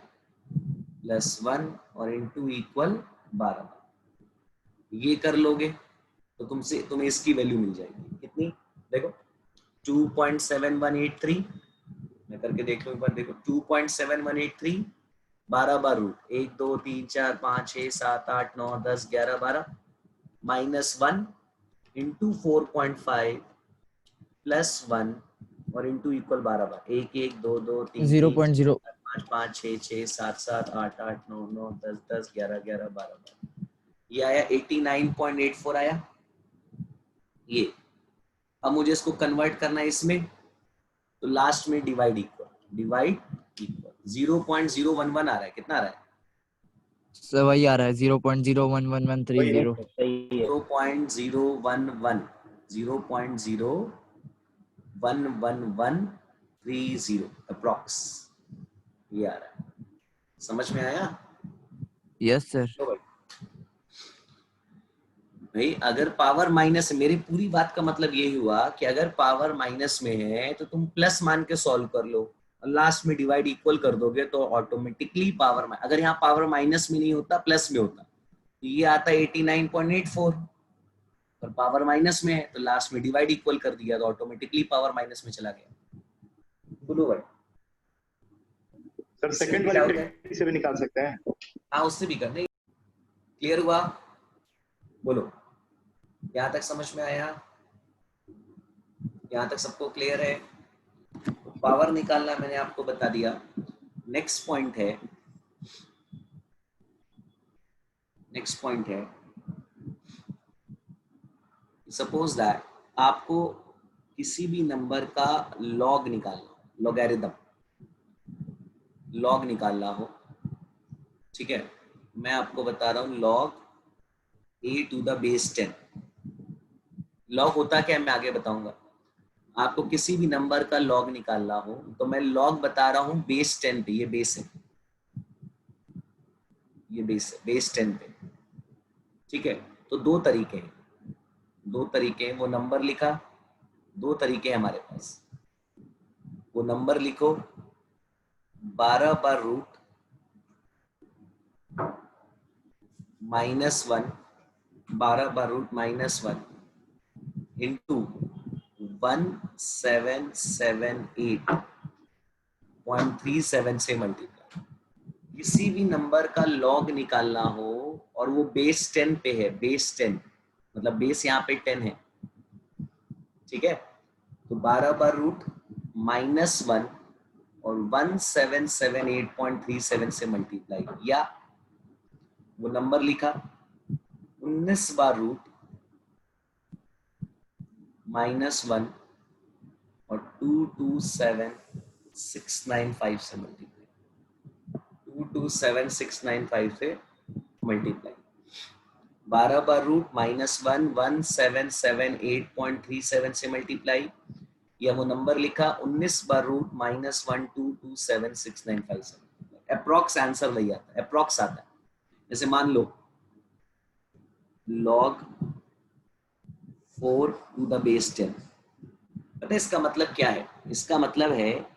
+1 और इंटू इक्वल 12। ये कर लोगे तो तुम्हें इसकी वैल्यू मिल जाएगी। कितनी? देखो 2.7183, मैं करके देख लो एक बार, देखो 2.7183 12 बार रूट 1 2 3 4 5 6 7 8 9 10 11 12 -1 इंटू 4.5 +1 और इंटू इक्वल 12 बार 1 1 2 2 3 3 0.0 5 5 6 6 7 7 8 8 9 9 10 10 11 11 12 ये आया 89.84 आया ये। अब मुझे इसको कन्वर्ट करना है इसमें, तो लास्ट में डिवाइड इक्वल 0.011 आ रहा है। कितना आ रहा है? सर वही आ रहा है, 0.011130। सही है। 0.011 0.01130 अप्रॉक्स ये आ रहा है। समझ में आया? Yes sir. तो भाई अगर पावर माइनस, मेरी पूरी बात का मतलब ये हुआ कि अगर पावर माइनस में है तो तुम प्लस मान के सॉल्व कर लो और लास्ट में डिवाइड इक्वल कर दोगे तो ऑटोमेटिकली पावर, अगर यहाँ पावर माइनस में नहीं होता प्लस में होता तो ये आता 89.84, पर पावर माइनस में है तो लास्ट में डिवाइड इक्वल कर दिया तो ऑटोमेटिकली पावर माइनस में चला गया। बोलो भाई, सर सेकंड वाली ट्रिक से भी निकाल सकते हैं? हाँ उससे भी करने। क्लियर हुआ? बोलो, यहाँ तक समझ में आया? यहाँ तक सबको क्लियर है? पावर निकालना मैंने आपको बता दिया। नेक्स्ट पॉइंट है सपोज दैट आपको किसी भी नंबर का लॉग निकालना, लॉगरिथम लॉग निकालना हो, ठीक है? मैं आपको बता रहा हूँ लॉग a⁻10। लॉग होता क्या है मैं आगे बताऊंगा। आपको किसी भी नंबर का लॉग निकालना हो तो मैं लॉग बता रहा हूँ बेस 10 पे, ये बेस है, ये बेस है, बेस 10 पे। ठीक है, तो दो तरीके हैं, वो नंबर लिखा, दो तरीके हैं हमारे पास। वो नंबर लिखो 12 बार रूट -1, 12 बार रूट -1 इंटू 1778 0.37 से मल्टीप्लाई। किसी भी नंबर का लॉग निकालना हो और वो बेस 10 पे है, बेस 10 मतलब बेस यहाँ पे 10 है, ठीक है, तो 12 बार रूट -1 और 1778.37 से मल्टीप्लाई, या वो नंबर लिखा 19 बार रूट -1 और 227695 से मल्टीप्लाई, 227695 से मल्टीप्लाई, 12 बार रूट -1 1778.37 से मल्टीप्लाई, या वो नंबर लिखा 19 बार रूट -1227695 से। अप्रॉक्स आंसर वही आता है, अप्रॉक्स आता है। जैसे मान लो log 4 to the base 10, पता है इसका मतलब क्या है? इसका मतलब है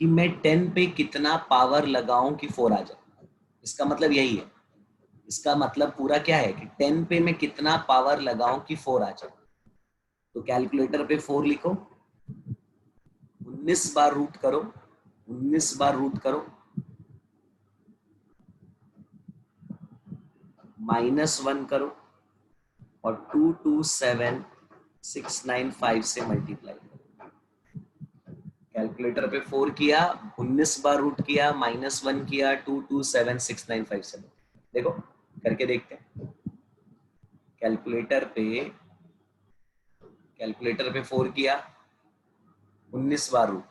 कि मैं 10 पे कितना पावर लगाऊं कि 4 आ जाए। इसका मतलब यही है, इसका मतलब पूरा क्या है कि 10 पे मैं कितना पावर लगाऊं कि 4 आ जाए। तो कैलकुलेटर पे 4 लिखो, 19 बार रूट करो, 19 बार रूट करो, -1 करो और 227695 से मल्टीप्लाई करो। कैलकुलेटर पे 4 किया, 19 बार रूट किया, -1 किया, 227695 से देखो करके देखते हैं। कैलकुलेटर पे 4 किया, 19 बार रूट,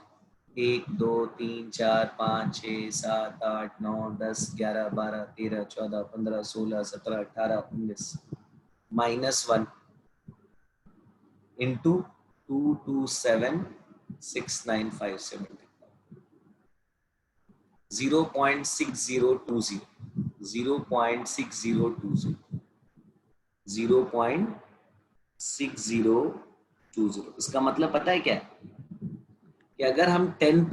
1 2 3 4 5 6 7 8 9 10 11 12 13 14 15 16 17 18 19, -1 इंटू 227695 से मल्टीप्लाई, 0.6020, 0.6020, 0.6020। इसका मतलब पता है क्या है कि अगर हम 10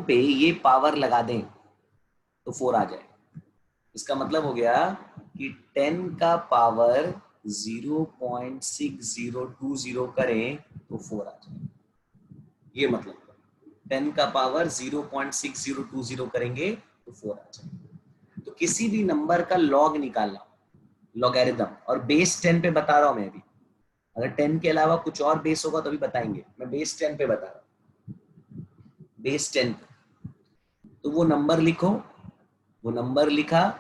पे ये पावर लगा दें तो 4 आ जाए। इसका मतलब हो गया कि 10 का पावर 0.6020 करें तो 4 आ जाए। ये मतलब 10 का पावर 0.6020 करेंगे तो 4 आ जाए। तो किसी भी नंबर का लॉग निकालना, लॉगरिथम, और बेस 10 पे बता रहा हूं मैं अभी। अगर 10 के अलावा कुछ और बेस होगा तो भी बताएंगे, मैं बेस 10 पे बता रहा हूं, बेस 10 पे। तो वो नंबर लिखो, वो नंबर लिखा,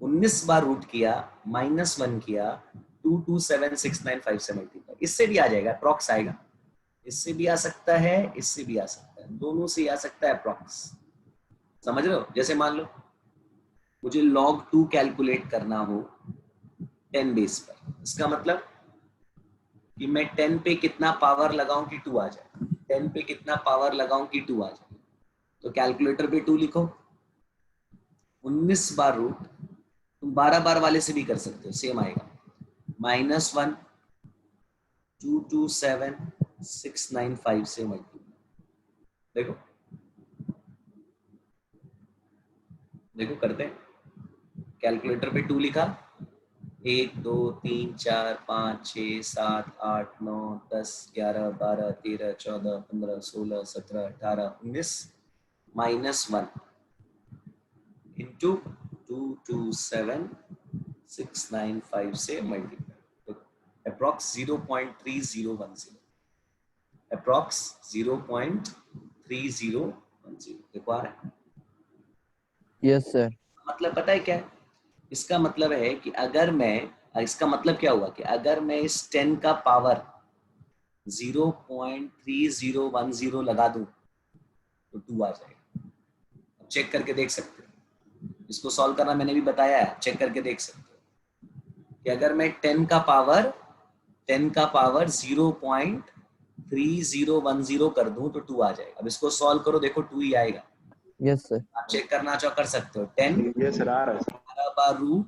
19 बार रूट किया, -1 किया, 227695 से मल्टीप्लाई। इससे भी आ जाएगा, अप्रॉक्स आएगा, इससे भी आ सकता है, इससे भी आ सकता है, दोनों से आ सकता है अप्रॉक्स। समझ रहे हो? जैसे मान लो मुझे log 2 कैलकुलेट करना हो 10 बेस पर, इसका मतलब कि मैं 10 पे कितना पावर लगाऊं कि 2 आ जाए, 10 पे कितना पावर लगाऊं कि 2 आ जाए। तो कैलकुलेटर पे 2 लिखो, 19 बार रूट, तुम 12 बार वाले से भी कर सकते हो, सेम आएगा, -1 227695 से मल्टीप्लाई। देखो देखो करते हैं। कैलकुलेटर पे 2 लिखा, 1 2 3 4 5 6 7 8 9 10 11 12 13 14 15 16 17 18 19, -1 इंटू 227695 से मल्टीप्लाई, अप्रॉक्स 0.3010, अप्रॉक्स 0.3010। देखो आ रहा है? Yes sir. मतलब पता है क्या है? इसका मतलब है कि अगर मैं, इसका मतलब क्या हुआ कि अगर मैं इस 10 का पावर 0.3010 लगा दूं तो 2 आ जाएगा। अब चेक करके देख सकते हो, इसको सॉल्व करना मैंने भी बताया है, चेक करके देख सकते हो कि अगर मैं 10 का पावर 0.3010 कर दूं तो 2 आ जाएगा। अब इसको सॉल्व करो, देखो 2 ही आएगा। Yes sir. आप चेक करना चाहो कर सकते हो, 10 ये सर आ रहा है। 12 बार रूट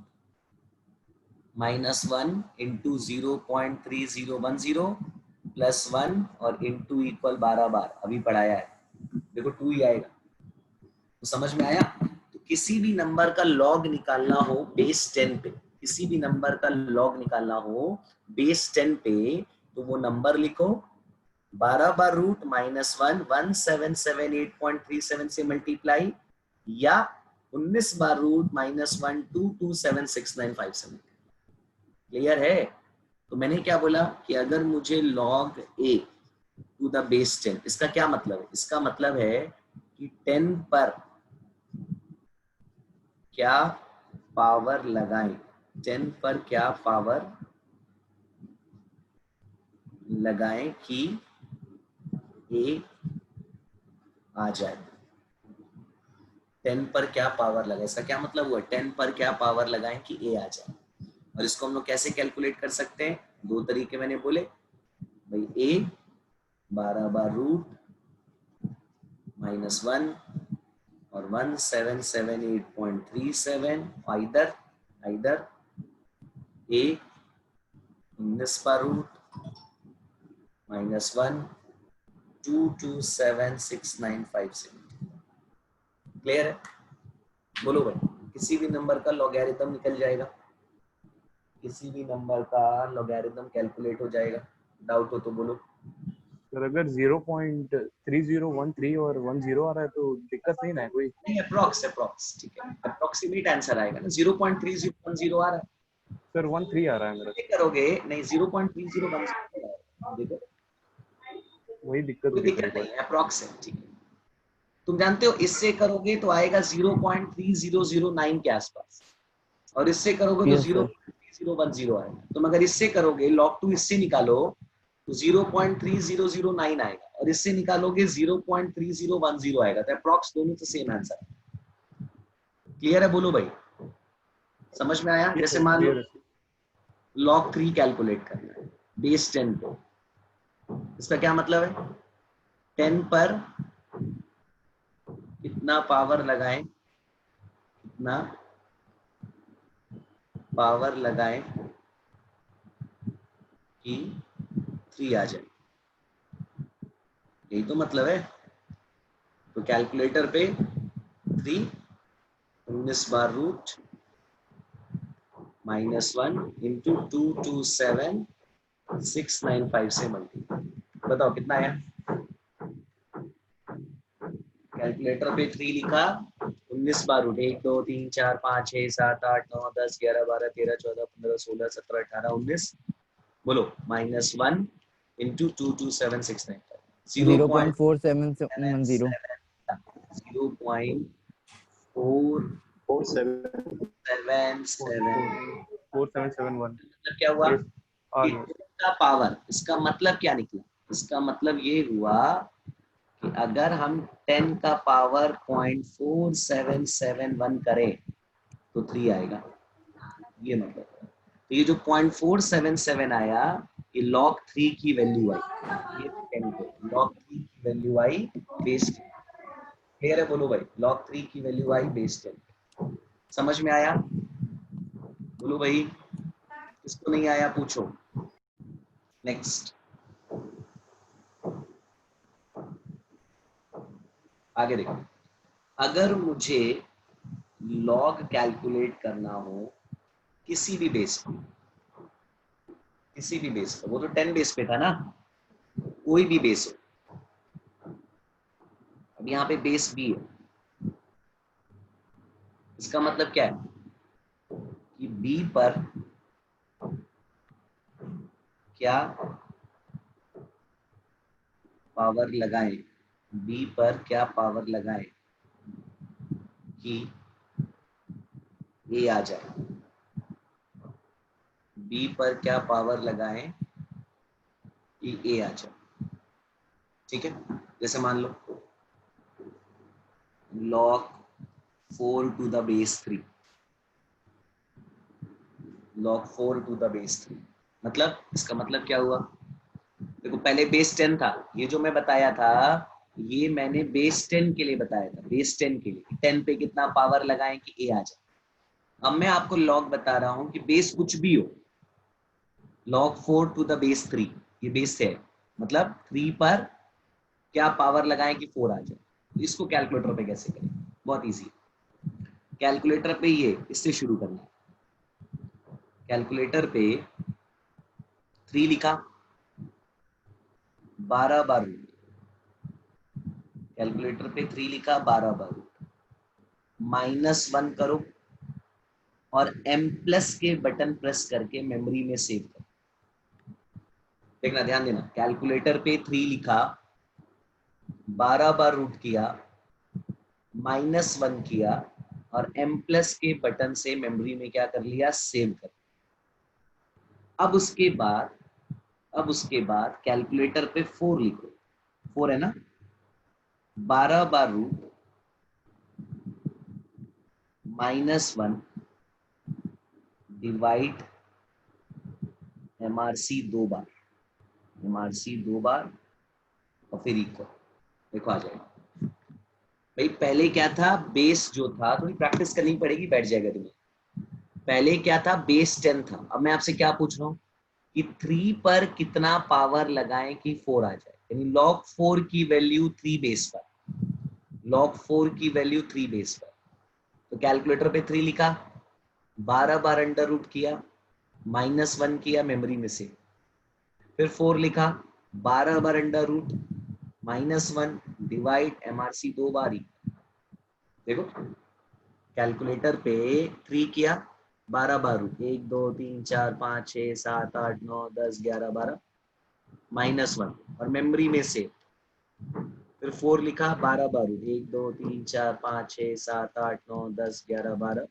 -1 इंटू 0.3010 +1 और इंटू इक्वल 12 बार, अभी पढ़ाया है, देखो 2 ही आएगा। तो समझ में आया? तो किसी भी नंबर का लॉग निकालना हो बेस 10 पे, किसी भी नंबर का लॉग निकालना हो बेस 10 पे, तो वो नंबर लिखो 12 बार रूट -1 1778.37 से मल्टीप्लाई, या 19 बार रूट -1 2276.957। क्लियर है? तो मैंने क्या बोला कि अगर मुझे log a to the base 10, इसका क्या मतलब है? इसका मतलब है कि 10 पर क्या पावर लगाएं, 10 पर क्या पावर लगाएं कि a आ जाए। 10 पर क्या पावर लगाएं, इसका क्या मतलब हुआ? 10 पर क्या पावर लगाएं कि a आ जाए। और इसको हम लोग कैसे कैलकुलेट कर सकते हैं? दो तरीके मैंने बोले भाई, a 12 बार रूट -1 और 1778.37, आइदर a 19 बार रूट -1 2276.957। क्लियर है? बोलो भाई, किसी भी नंबर का लॉगरिथम निकल जाएगा, किसी भी नंबर का लॉगरिथम कैलकुलेट हो जाएगा। डाउट हो तो बोलो। सर अगर 0.3013 और 10 आ रहा है तो दिक्कत नहीं ना है कोई? नहीं, अप्रॉक्स ठीक है, अप्रोक्सीमेट आंसर आएगा ना। 0.3010 आ रहा है, सर 13 आ रहा है मेरा, ये करोगे नहीं, 0.3010 देखो, वही दिक्कत कोई दिख रही दिक्कत है नहीं बस। है, अप्रॉक्स है, ठीक है। तुम जानते हो इससे करोगे तो आएगा 0.3009 के आसपास, और इससे करोगे तो यस सर। 0.3010 आएगा। तुम अगर इससे करोगे log 2 इससे निकालो तो 0.3009 आएगा, और इससे निकालोगे 0.3010 आएगा, तो अप्रॉक्स दोनों तो सेम आंसर। क्लियर है? बोलो भाई, समझ में आया? ये जैसे सर मान लो क्लियर है। log 3 कैलकुलेट करना है बेस 10 को, इसका क्या मतलब है? 10 पर कितना पावर लगाएं, कितना पावर लगाएं कि 3 आ जाए, यही तो मतलब है। तो कैलकुलेटर पे 3 19 बार रूट -1 इंटू 227695 से मल्टीप्लाई, बताओ कितना आया? कैलकुलेटर पे 3 लिखा, 19 बार रूट 1 2 3 4 5 6 7 8 9 10 11 12 13 14 15 16 17 18 19, बोलो -1 इंटू 227695, 0.4710। 47 0.4777। 4771 मतलब क्या हुआ आ कि गया। 10 का पावर, इसका मतलब क्या निकला? इसका मतलब ये हुआ कि अगर हम 10 का पावर 0.4771 करें तो 3 आएगा, ये मतलब है। तो ये जो 0.477 आया, ये log 3 की वैल्यू आई, ये 10 को log 3 की वैल्यू आई बेस 10। क्लियर है? बोलो भाई, log 3 की वैल्यू आई बेस 10। समझ में आया? बोलो भाई, किसको नहीं आया पूछो। नेक्स्ट, आगे देखो। अगर मुझे लॉग कैलकुलेट करना हो किसी भी बेस पे, किसी भी बेस पे, वो तो 10 बेस पे था ना, कोई भी बेस हो। अब यहाँ पे बेस बी है, इसका मतलब क्या है कि बी पर क्या पावर लगाएं, बी पर क्या पावर लगाएं कि ए आ जाए, बी पर क्या पावर लगाएं कि ए आ जाए। ठीक है? जैसे मान लो log 4 to the base 3, log 4 to the base 3, मतलब इसका मतलब क्या हुआ? देखो, पहले बेस 10 था, ये जो मैं बताया था ये मैंने बेस 10 के लिए बताया था, बेस 10 के लिए 10 पे कितना पावर लगाएं कि ए आ जाए। अब मैं आपको लॉग बता रहा हूं कि बेस कुछ भी हो, log 4 to the base 3, ये बेस है, मतलब 3 पर क्या पावर लगाएं कि 4 आ जाए। इसको कैलकुलेटर पे कैसे करें? बहुत इजी। कैलकुलेटर पे ये इससे शुरू करना है। कैलकुलेटर पे 3 लिखा, 12 बार रूट, कैलकुलेटर पे 3 लिखा, 12 बार रूट, -1 करो और M+ के बटन प्रेस करके मेमोरी में सेव करो। देखना, ध्यान देना, कैलकुलेटर पे 3 लिखा, 12 बार रूट किया, -1 किया और M+ के बटन से मेमोरी में क्या कर लिया, सेव कर। अब उसके बाद कैलकुलेटर पे 4 लिखो, 4 है ना, 12 बार रूट, -1 डिवाइड MRC 2 बार, MRC 2 बार और फिर इक्वल। देखो आ जाएगा। भाई पहले क्या था, बेस जो था, थोड़ी प्रैक्टिस करनी पड़ेगी, बैठ जाएगा तुम्हें। पहले क्या था, बेस 10 था। अब मैं आपसे क्या पूछ रहा हूँ कि 3 पर कितना पावर लगाएं कि 4 आ जाए, यानी log 4 की वैल्यू 3 बेस पर, log 4 की वैल्यू 3 बेस पर। तो कैलकुलेटर पे 3 लिखा, 12 बार अंडर रूट किया, -1 किया मेमोरी में से, फिर 4 लिखा, 12 बार अंडर रूट, -1 डिवाइड MRC 2 बार ही। देखो कैलकुलेटर पे 3 किया, 12 बार रूट, 1 2 3 4 5 6 7 8 9 10 11 12, -1 और मेमोरी में से, फिर 4 लिखा, 12 बार रूट, 1 2 3 4 5 6 7 8 9 10 11 12,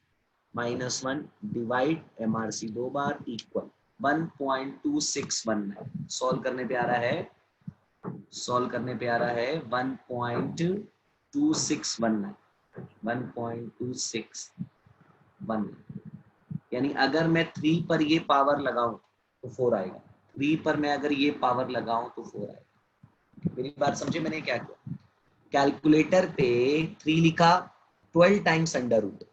-1 डिवाइड MRC 2 बार इक्वल 1.2619। सॉल्व करने पे आ रहा है, सॉल्व करने पे आ रहा है 1.2619, 1.2619। यानी अगर मैं 3 पर ये पावर लगाऊं तो 4 आएगा, 3 पर मैं अगर ये पावर लगाऊं तो 4 आएगा। मेरी बात समझे मैंने क्या किया, कैलकुलेटर पे 3 लिखा, 12 टाइम्स अंडर रूट,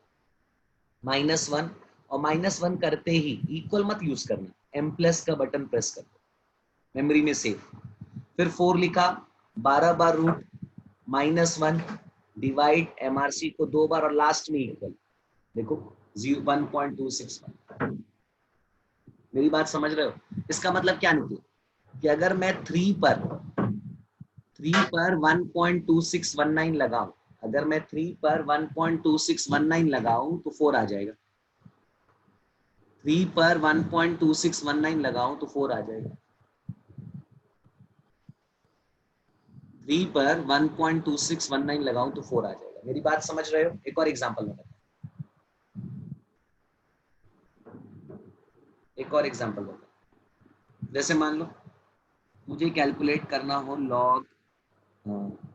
-1 और -1 करते ही इक्वल मत यूज करना, M+ का बटन प्रेस कर दो, मेमोरी में सेव। फिर 4 लिखा, 12 बार रूट, -1 डिवाइड MRC को 2 बार और लास्ट में इक्वल। देखो 1.261। मेरी बात समझ रहे हो, इसका मतलब क्या निकला कि अगर मैं 3 पर 1.2619 लगाऊं, अगर मैं 3 पर 1.2619 लगाऊं तो 4 आ जाएगा, 3 पर 1.2619 लगाऊं तो 4 आ जाएगा, 3 पर 1.2619 लगाऊं तो 4 आ जाएगा। मेरी बात समझ रहे हो। एक और एग्जांपल बताता हूं, एक और एग्जांपल बताता हूं। जैसे मान लो मुझे कैलकुलेट करना हो log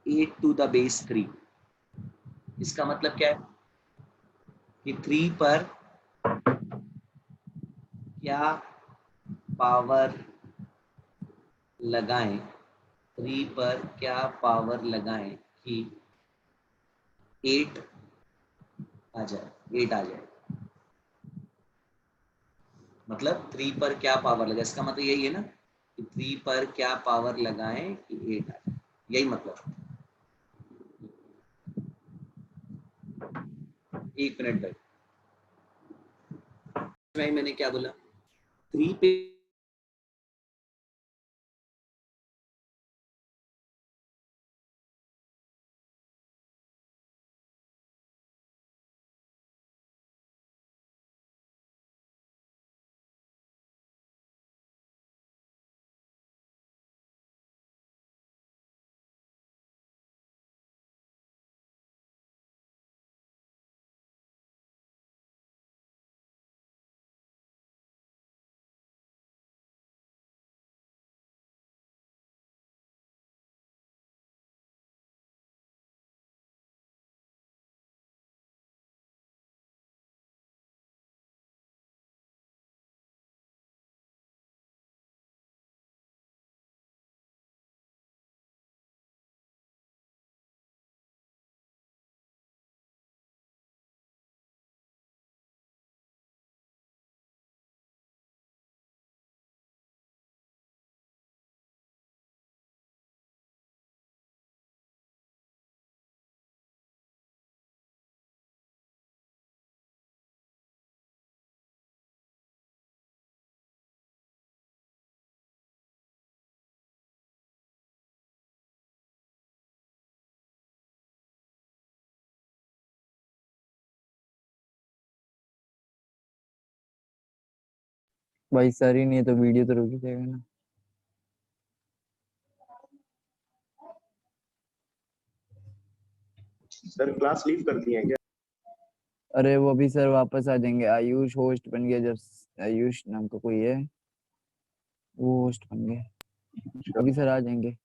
8 to the base 3। इसका मतलब क्या है कि 3 पर क्या पावर लगाएं, 3 पर क्या पावर लगाएं कि 8 आ जाए, 8 आ जाए। मतलब 3 पर क्या पावर लगाए, इसका मतलब यही है ना कि 3 पर क्या पावर लगाएं कि 8 आ जाए, यही मतलब। 1 मिनट भाई, मैंने क्या बोला, 3 पे भाई सर ही नहीं है तो वीडियो तो रुक ही जाएगा ना। सर क्लास लीव कर दिए हैं क्या? अरे वो अभी सर वापस आ जाएंगे। आयुष होस्ट बन गया, जब आयुष नाम का कोई है वो होस्ट बन गया, अभी सर आ जाएंगे।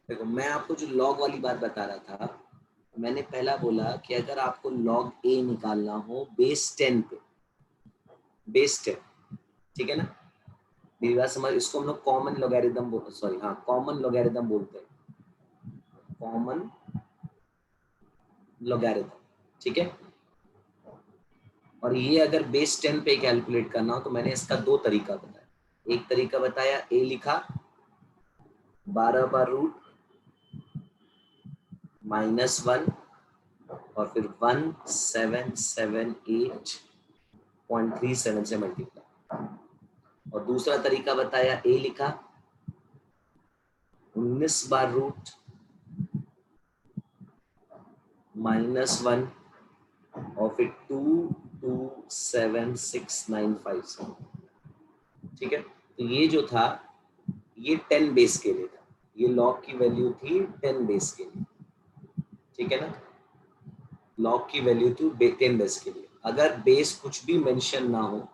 देखो मैं आपको जो लॉग वाली बात बता रहा था, मैंने पहला बोला कि अगर आपको लॉग ए निकालना हो बेस 10 पे, बेस 10, ठीक है ना, मेरी बात समझ, इसको हम लोग कॉमन लॉगरिथम, सॉरी हाँ कॉमन लॉगरिथम बोलते हैं, कॉमन लॉगरिथम, ठीक है। और ये अगर बेस 10 पे कैलकुलेट करना हो तो मैंने इसका दो तरीका बताया। एक तरीका बताया ए लिखा 12 बार रूट -1 और फिर 1778.37 से मल्टीप्लाई, और दूसरा तरीका बताया ए लिखा 19 बार रूट -1 और फिर 227,695, ठीक है। तो ये जो था ये 10 बेस के लिए था, ये लॉग की वैल्यू थी 10 बेस के लिए, ठीक है ना, लॉग की वैल्यू थी 10 बेस के लिए। अगर बेस कुछ भी मेंशन ना हो,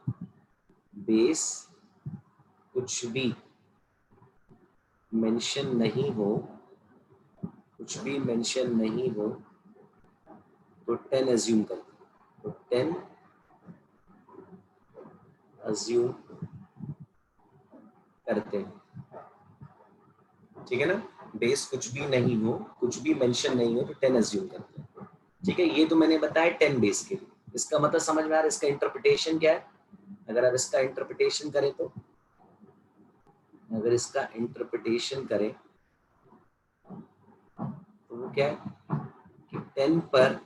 बेस कुछ भी मेंशन नहीं हो, कुछ भी मेंशन नहीं हो तो 10 अज्यूम करते हैं, तो 10 अज्यूम करते हैं, ठीक है ना। बेस कुछ भी नहीं हो, कुछ भी मेंशन नहीं हो तो 10 अज्यूम करते हैं, ठीक है। ये तो मैंने बताया 10 बेस के लिए। इसका मतलब समझ में आ रहा है, इसका इंटरप्रिटेशन क्या है। अगर आप इसका इंटरप्रिटेशन करें तो, अगर इसका इंटरप्रिटेशन करें तो वो क्या है कि 10 पर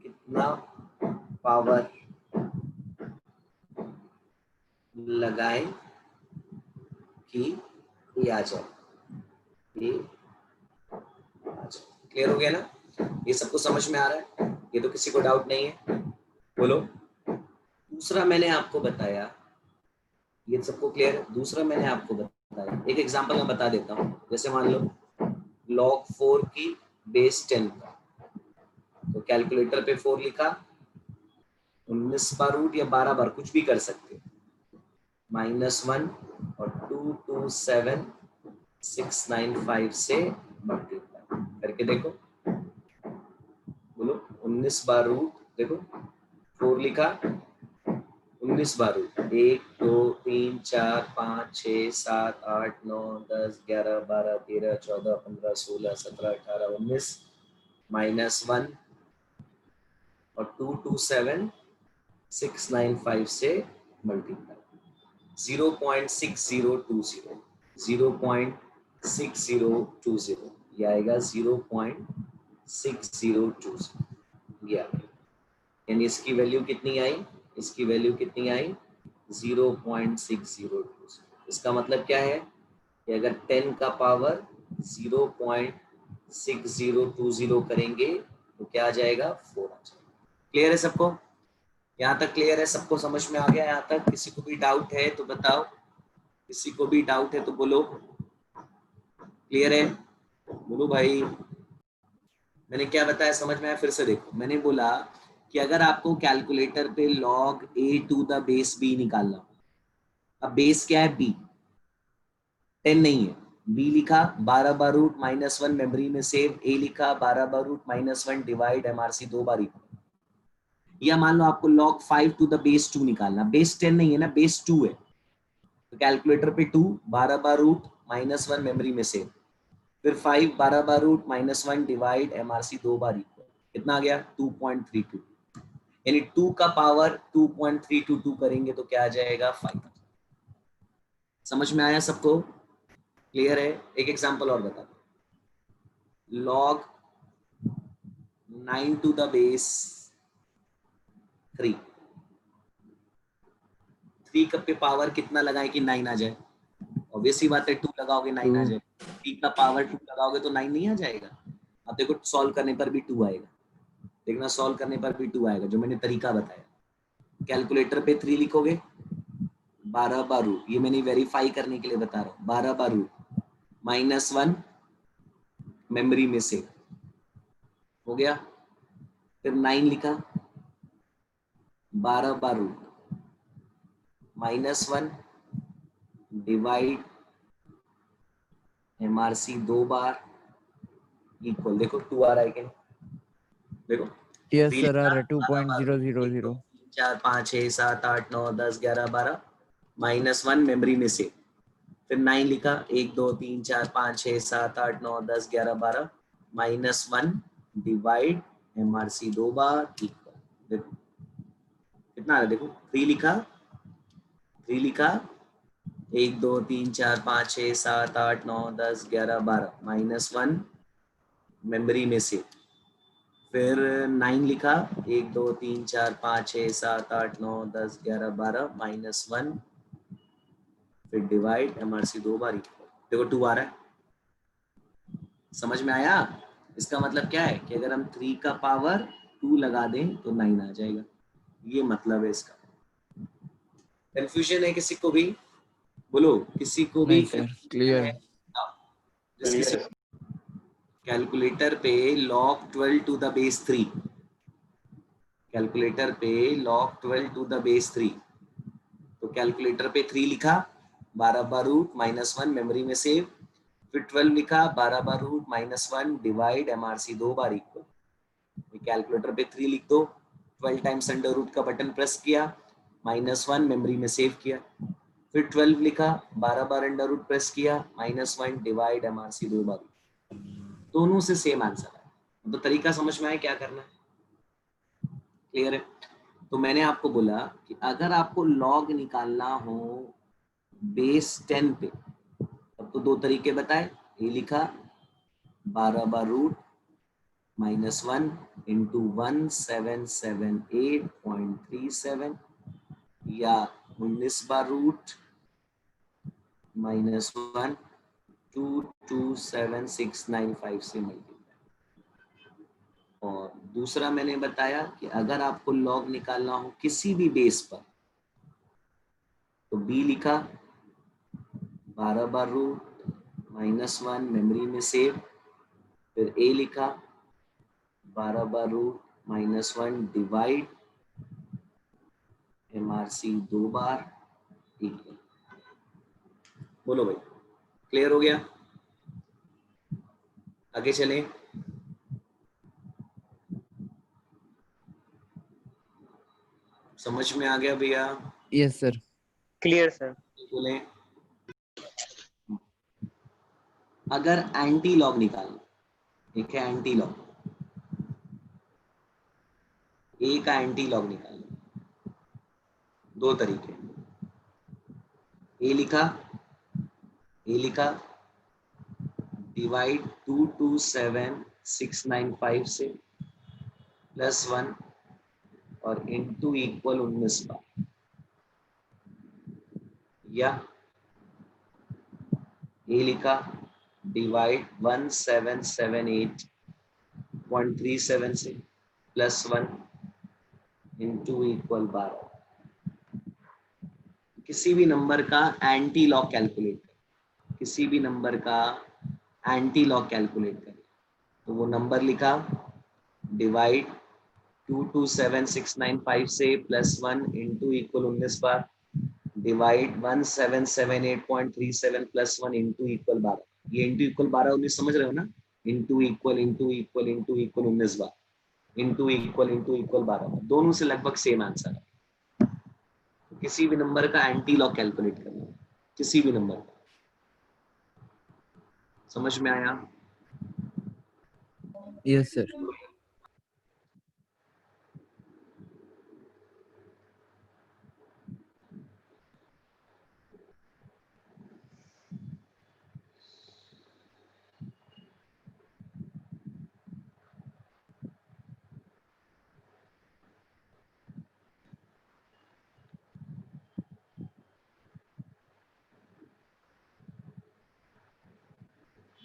कितना पावर लगाएं कि ये आ जाए, ये आ जाए। क्लियर हो गया ना, ये सबको समझ में आ रहा है, ये तो किसी को डाउट नहीं है, बोलो। दूसरा मैंने आपको बताया, ये सबको क्लियर है। दूसरा मैंने आपको बताया, एक एग्जांपल मैं बता देता हूँ। जैसे मान लो log 4 की बेस 10 का, तो कैलकुलेटर पे 4 लिखा, 19 बार रूट या 12 बार कुछ भी कर सकते, -1 और 227,695 से मल्टीप्लाई करके देखो, बोलो 19 बार रूट, देखो 4 लिखा, 19 बार रूट 1 2 3 4 5 6 7 8 9 10 11 12 13 14 15 16 17 18 19 -1 और 227,695 से मल्टीप्लाई, 0.6020, 0.6020 ये आएगा, 0.6020 ये आ गया। यानी इसकी वैल्यू कितनी आई, इसकी वैल्यू कितनी आई 0.6020। इसका मतलब क्या है कि अगर 10 का पावर 0.6020 करेंगे तो क्या आ जाएगा, 4 आ जाएगा। क्लियर है सबको, यहाँ तक क्लियर है, सबको समझ में आ गया यहाँ तक। किसी को भी डाउट है तो बताओ, किसी को भी डाउट है तो बोलो, क्लियर है, बोलो भाई। मैंने क्या बताया समझ में आया, फिर से देखो। मैंने बोला कि अगर आपको कैलकुलेटर पे log a to the base b निकालना, अब बेस क्या है, b 10 नहीं है, b लिखा 12 बार रूट -1 मेमोरी में सेव, a लिखा 12 बार रूट -1 डिवाइड MRC 2 बार इक्वल। या मान लो आपको log 5 टू द बेस 2 निकालना, बेस 10 नहीं है ना, बेस 2 है, तो कैलकुलेटर पे 2 12 बार रूट -1 मेमोरी में सेव, फिर 5 12 बार रूट -1 डिवाइड MRC 2 बार इक्वल, कितना आ गया 2.32, यानी 2 का पावर 2.322 करेंगे तो क्या आ जाएगा 5। समझ में आया सबको, क्लियर है। एक एग्जांपल और बता दो, log 9 टू द बेस 3, 3 का पे पावर कितना लगाए कि 9 आ जाए, ऑब्वियसली बात है 2 लगाओगे 9 आ जाए, 3 का पावर 2 लगाओगे तो 9 नहीं आ जाएगा। अब देखो सॉल्व करने पर भी 2 आएगा, देखना सॉल्व करने पर भी 2 आएगा, जो मैंने तरीका बताया। कैलकुलेटर पे 3 लिखोगे, 12 बार रूट, ये मैंने वेरीफाई करने के लिए बता रहा हूँ, 12 बार रूट -1 मेमोरी में से हो गया, फिर 9 लिखा, 12 बार रूट -1 डिवाइड MRC 2 बार इक्वल, देखो 2 आ रहा है क्या, देखो यस 3 सर आ लिखा, रहा है 12 बार 2.000 4 5 6 7 8 9 10 11 12 -1 मेमोरी में से, फिर 9 लिखा 1 2 3 4 5 6 7 8 9 10 11 12 -1 डिवाइड MRC 2 बार इक्वल, देखो कितना आ रहा है, देखो 3 लिखा 1 2 3 4 5 6 7 8 9 10 11 12 -1 मेमोरी में से, फिर 9 लिखा 1 2 3 4 5 6 7 8 9 10 11 12 -1, फिर डिवाइड MRC 2 बार इक्वल, देखो 2 आ रहा है, समझ में आया। इसका मतलब क्या है कि अगर हम 3 का पावर 2 लगा दें तो 9 आ जाएगा, ये मतलब है इसका। कंफ्यूजन है किसी को भी, बोलो किसी को भी नहीं सर कंफ्यूजन क्लियर है? जिस किसी कैलकुलेटर पे log 12 to the base 3, calculator पे log 12 टू द बेस 3, तो कैलकुलेटर पे 3 लिखा 12 बार रूट -1 मेमोरी में सेव, फिर 12 लिखा 12 बार रूट -1 डिवाइड MRC 2 बार इक्वल, कैलकुलेटर पे 3 लिख दो, 12 टाइम्स अंडर रूट का बटन प्रेस किया, -1 मेमोरी में सेव किया, फिर 12 लिखा 12 बार अंडर रूट प्रेस किया, -1 डिवाइड MRC 2 बार, दोनों से सेम आंसर है। तो तरीका समझ में आया क्या करना है, क्लियर है। तो मैंने आपको बोला कि अगर आपको लॉग निकालना हो बेस 10 पे, तब तो 2 तरीके बताए, ये लिखा 12 बार रूट -1 इंटू 1778.37, या 19 बार रूट -1 227695 से मल्टीप्लाई। और दूसरा मैंने बताया कि अगर आपको लॉग निकालना हो किसी भी बेस पर, तो बी लिखा 12 बार रूट -1 मेमोरी में सेव, फिर ए लिखा 12 बार रूट -1 डिवाइड MRC 2 बार इक्वल। बोलो भाई, क्लियर हो गया, आगे चलें। समझ में आ गया भैया? Yes sir clear sir. बोले अगर एंटी लॉग निकालना, एक है एंटी लॉग, ए का एंटी लॉग निकालना, 2 तरीके, ए लिखा डिवाइड 227695 से +1 और इनटू इक्वल 19 बार, या ए लिखा डिवाइड 1778.37 से +1 इंटू इक्वल 12। किसी भी नंबर का एंटी लॉग कैलकुलेट करें, किसी भी नंबर का एंटी लॉग कैलकुलेट करें, तो वो नंबर लिखा डिवाइड 227695 से +1 इंटू इक्वल 19 बार डिवाइड 1778.37 +1 इंटू इक्वल 12, ये इंटू इक्वल 12 19 समझ रहे हो ना, into equal 19 bar into equal 12, दोनों से लगभग सेम आंसर है। किसी भी नंबर का एंटी लॉग कैलकुलेट करना, किसी भी नंबर का, समझ में आया? यस सर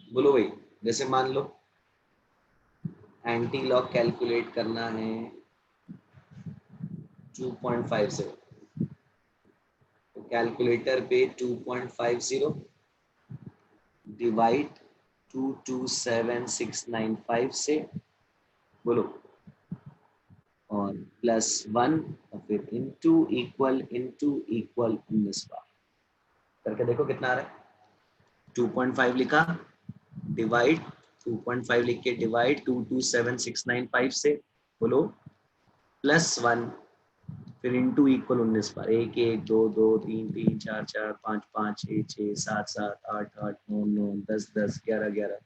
बोलो भाई, जैसे मान लो एंटी लॉग कैलकुलेट करना है 2.50, तो कैलकुलेटर पे 2.50 डिवाइड 227695 से, बोलो, और +1 और फिर इंटू इक्वल 19 बार करके देखो कितना आ रहा है, 2.5 लिखा, डिवाइड 2.5 लिख के डिवाइड 227695 से, बोलो +1, फिर इंटू इक्वल 19 बार, 1 1 2 2 3 3 4 4 5 5 6 6 7 7 8 8 9 9 10 10 11 11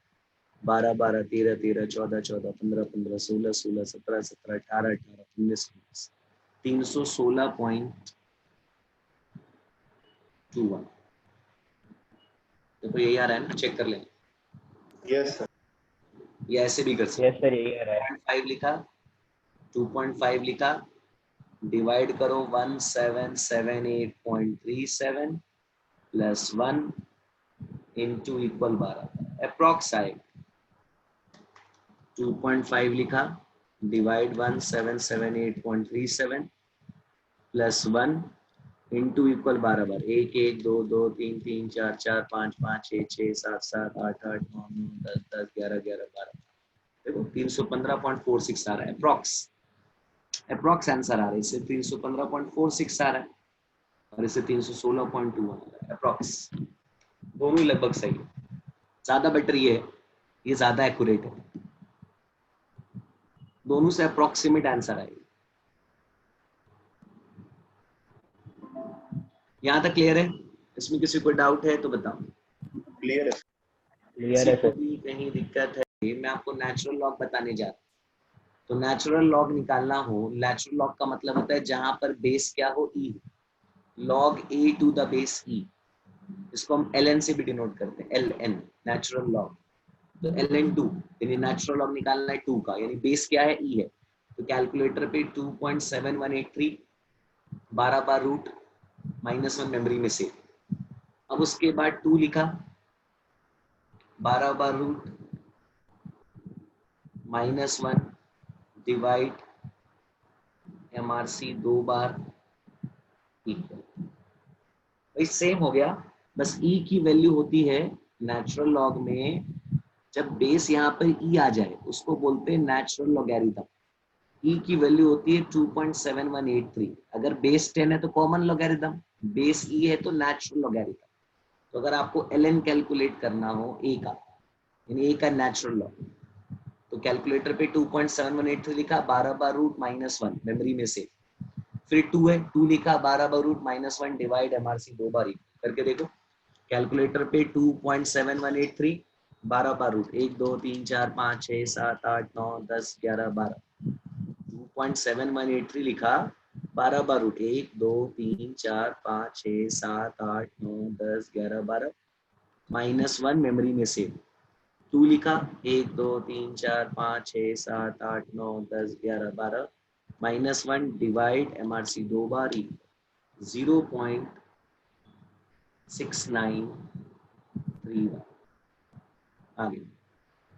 12 12 13 13 14 14 15 15 16 16 17 17 18 18 19 19 316.21। देखो यही आ रहा है ना, चेक कर लें, यस सर। ये ऐसे भी कर सकते। यस सर, यही आ रहा है। 2.5 लिखा, 2.5 लिखा, डिवाइड करो 1778.37 +1 इंटू इक्वल 12, अप्रॉक्स आएगा। 2.5 लिखा, डिवाइड 1778.37 +1 इंटू इक्वल 12 बार, 1 1 2 2 3 3 4 4 5 5 6 6 7 7 8 8 9 9 10 10 11 11 12। देखो 315.46 आ रहा है, अप्रॉक्स आंसर आ रहा है। इससे 315.46 आ रहा है और इससे 316.21 आ रहा है, अप्रॉक्स। दोनों ही लगभग सही है, ज्यादा बेटर ये है, ये ज्यादा एक्यूरेट है, दोनों से अप्रोक्सीमेट आंसर आएगा। यहाँ तक क्लियर है? इसमें किसी को डाउट है तो बताओ। क्लियर है। क्लियर किसी है को सर। भी कहीं दिक्कत है? मैं आपको नेचुरल लॉग बताने जा रहा हूँ। तो नेचुरल लॉग निकालना हो, नेचुरल लॉग का मतलब होता है जहां पर बेस क्या हो, e, log a to the base e, इसको हम ln से भी डिनोट करते हैं, ln, नेचुरल लॉग। तो ln2 यानी नेचुरल लॉग निकालना है 2 का, यानी बेस क्या है, ई है। तो कैलकुलेटर पे 2.7183 12 बार रूट -1 मेमोरी में से, अब उसके बाद 2 लिखा, 12 बार रूट -1 डिवाइड MRC 2 बार इक्वल, भाई सेम हो गया, बस ई की वैल्यू होती है नेचुरल लॉग में, जब बेस यहाँ पर ई आ जाए उसको बोलते हैं नेचुरल लॉगरिथम। ई की वैल्यू होती है 2.7183, अगर बेस 10 है तो कॉमन लॉगरिथम, बेस ई है तो नेचुरल लॉगरिथम। तो अगर आपको ln कैलकुलेट करना हो ए का, यानी ए का नेचुरल लॉग, तो कैलकुलेटर पे 2.7183 लिखा, 12 बार रूट -1 मेमोरी में से, फिर 2 है, 2 लिखा, 12 बार रूट -1 डिवाइड MRC 2 बार करके देखो। कैलकुलेटर पे 2.7183 12 बार रूट 1 2 3 4 5 6 7 8 9 10 11 12, 2.7183 लिखा, 12 बार रूट 1 2 3 4 5 6 7 8 9 10 11 12, -1 मेमोरी में से, 2 लिखा, 1 2 3 4 5 6 7 8 9 10 11 12, -1 डिवाइड MRC 2 बार 0.6931 आ गया।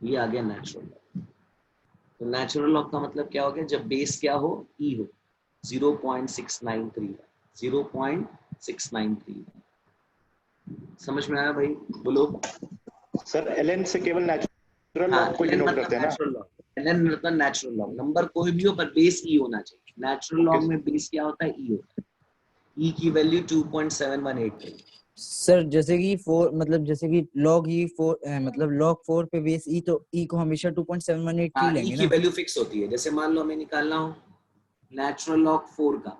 ये आ गया नेचुरल लॉग। तो नेचुरल लॉग का मतलब क्या हो गया, जब बेस क्या हो, ई हो, 0.693, 0.693। समझ में आया भाई? बोलो। सर ln से केवल नेचुरल हाँ, लॉग को ln डिनोट मतलब करते हैं ना? नेचुरल लॉग, ln मतलब नेचुरल लॉग, नंबर कोई भी हो पर बेस ई होना चाहिए। नेचुरल लॉग में बेस क्या होता है, ई होता है। ई की वैल्यू 2.7183। सर जैसे कि 4 मतलब जैसे कि log e 4 मतलब log 4 पे बेस e, तो e को हमेशा 2.7183 हाँ, ई लेंगे की ना? वैल्यू फिक्स होती है। जैसे मान लो हमें निकालना हो नेचुरल लॉग 4 का,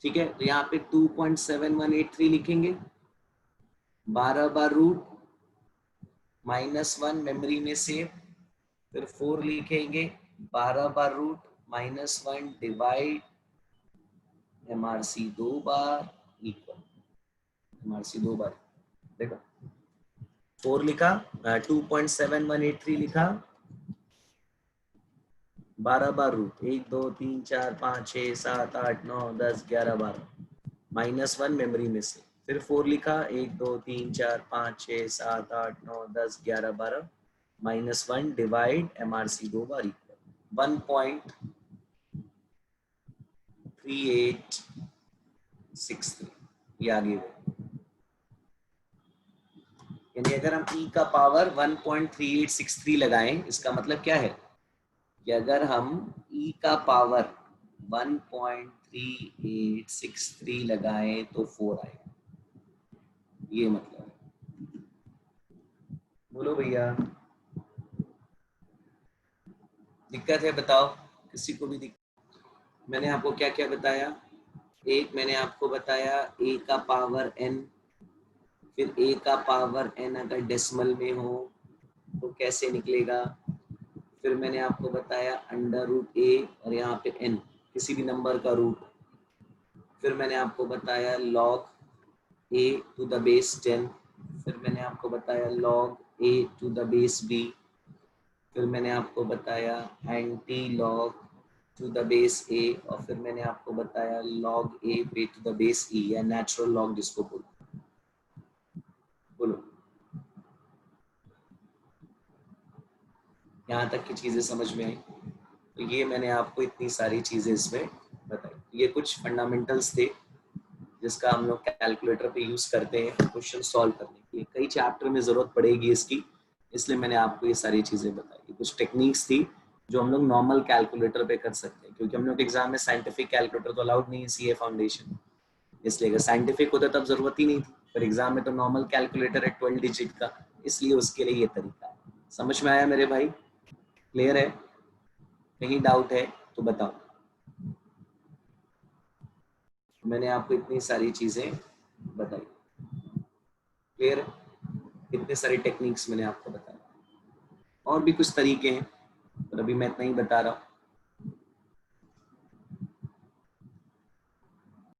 ठीक है, तो यहाँ पे 2.7183 लिखेंगे, 12 बार रूट -1 मेमोरी में सेव, फिर 4 लिखेंगे, 12 बार रूट -1 डिवाइड MRC 2 बार इक्वल, MRC 2 बार, देखो 4 लिखा, 2.7183 लिखा, 12 बार रूट 1 2 3 4 5 6 7 8 9 10 11 12, -1 मेमोरी में से, फिर 4 लिखा, 1 2 3 4 5 6 7 8 9 10 11 12, -1 डिवाइड MRC 2 बार इक्वल 1.3863, ये आगे है। यानी अगर हम e का पावर 1.3863 लगाएं, इसका मतलब क्या है कि अगर हम e का पावर 1.3863 लगाएं तो 4 आएगा, ये मतलब है। बोलो भैया, दिक्कत है बताओ, किसी को भी दिक्कत। मैंने आपको क्या क्या बताया? एक मैंने आपको बताया a का पावर n, फिर a का पावर n अगर डेसिमल में हो तो कैसे निकलेगा। फिर मैंने आपको बताया अंडर रूट a और यहाँ पे n, किसी भी नंबर का रूट। फिर मैंने आपको बताया log a to the base 10। फिर मैंने आपको बताया log a to the base b। फिर मैंने आपको बताया anti log to the base a। और फिर मैंने आपको बताया log a पे टू द बेस e, या नेचुरल लॉग जिसको बोलो। यहाँ तक की चीजें समझ में आई? तो ये मैंने आपको इतनी सारी चीजें इसमें बताई। ये कुछ फंडामेंटल्स थे जिसका हम लोग कैलकुलेटर पे यूज करते हैं क्वेश्चन सॉल्व करने के लिए। कई चैप्टर में जरूरत पड़ेगी इसकी, इसलिए मैंने आपको ये सारी चीजें बताई। कुछ टेक्निक्स थी जो हम लोग नॉर्मल कैलकुलेटर पे कर सकते हैं, क्योंकि हम लोग एग्जाम में साइंटिफिक कैलकुलेटर तो अलाउड नहीं है सीए फाउंडेशन, इसलिए अगर साइंटिफिक होता तब जरूरत ही नहीं थी। पर एग्जाम में तो नॉर्मल कैलकुलेटर है 12 डिजिट का, इसलिए उसके लिए ये तरीका है। समझ में आया मेरे भाई? क्लियर है? कहीं डाउट है तो बताओ। मैंने आपको इतनी सारी चीजें बताई, क्लियर है? इतने सारे टेक्निक्स मैंने आपको बताया। और भी कुछ तरीके हैं पर अभी मैं इतना ही बता रहा हूँ।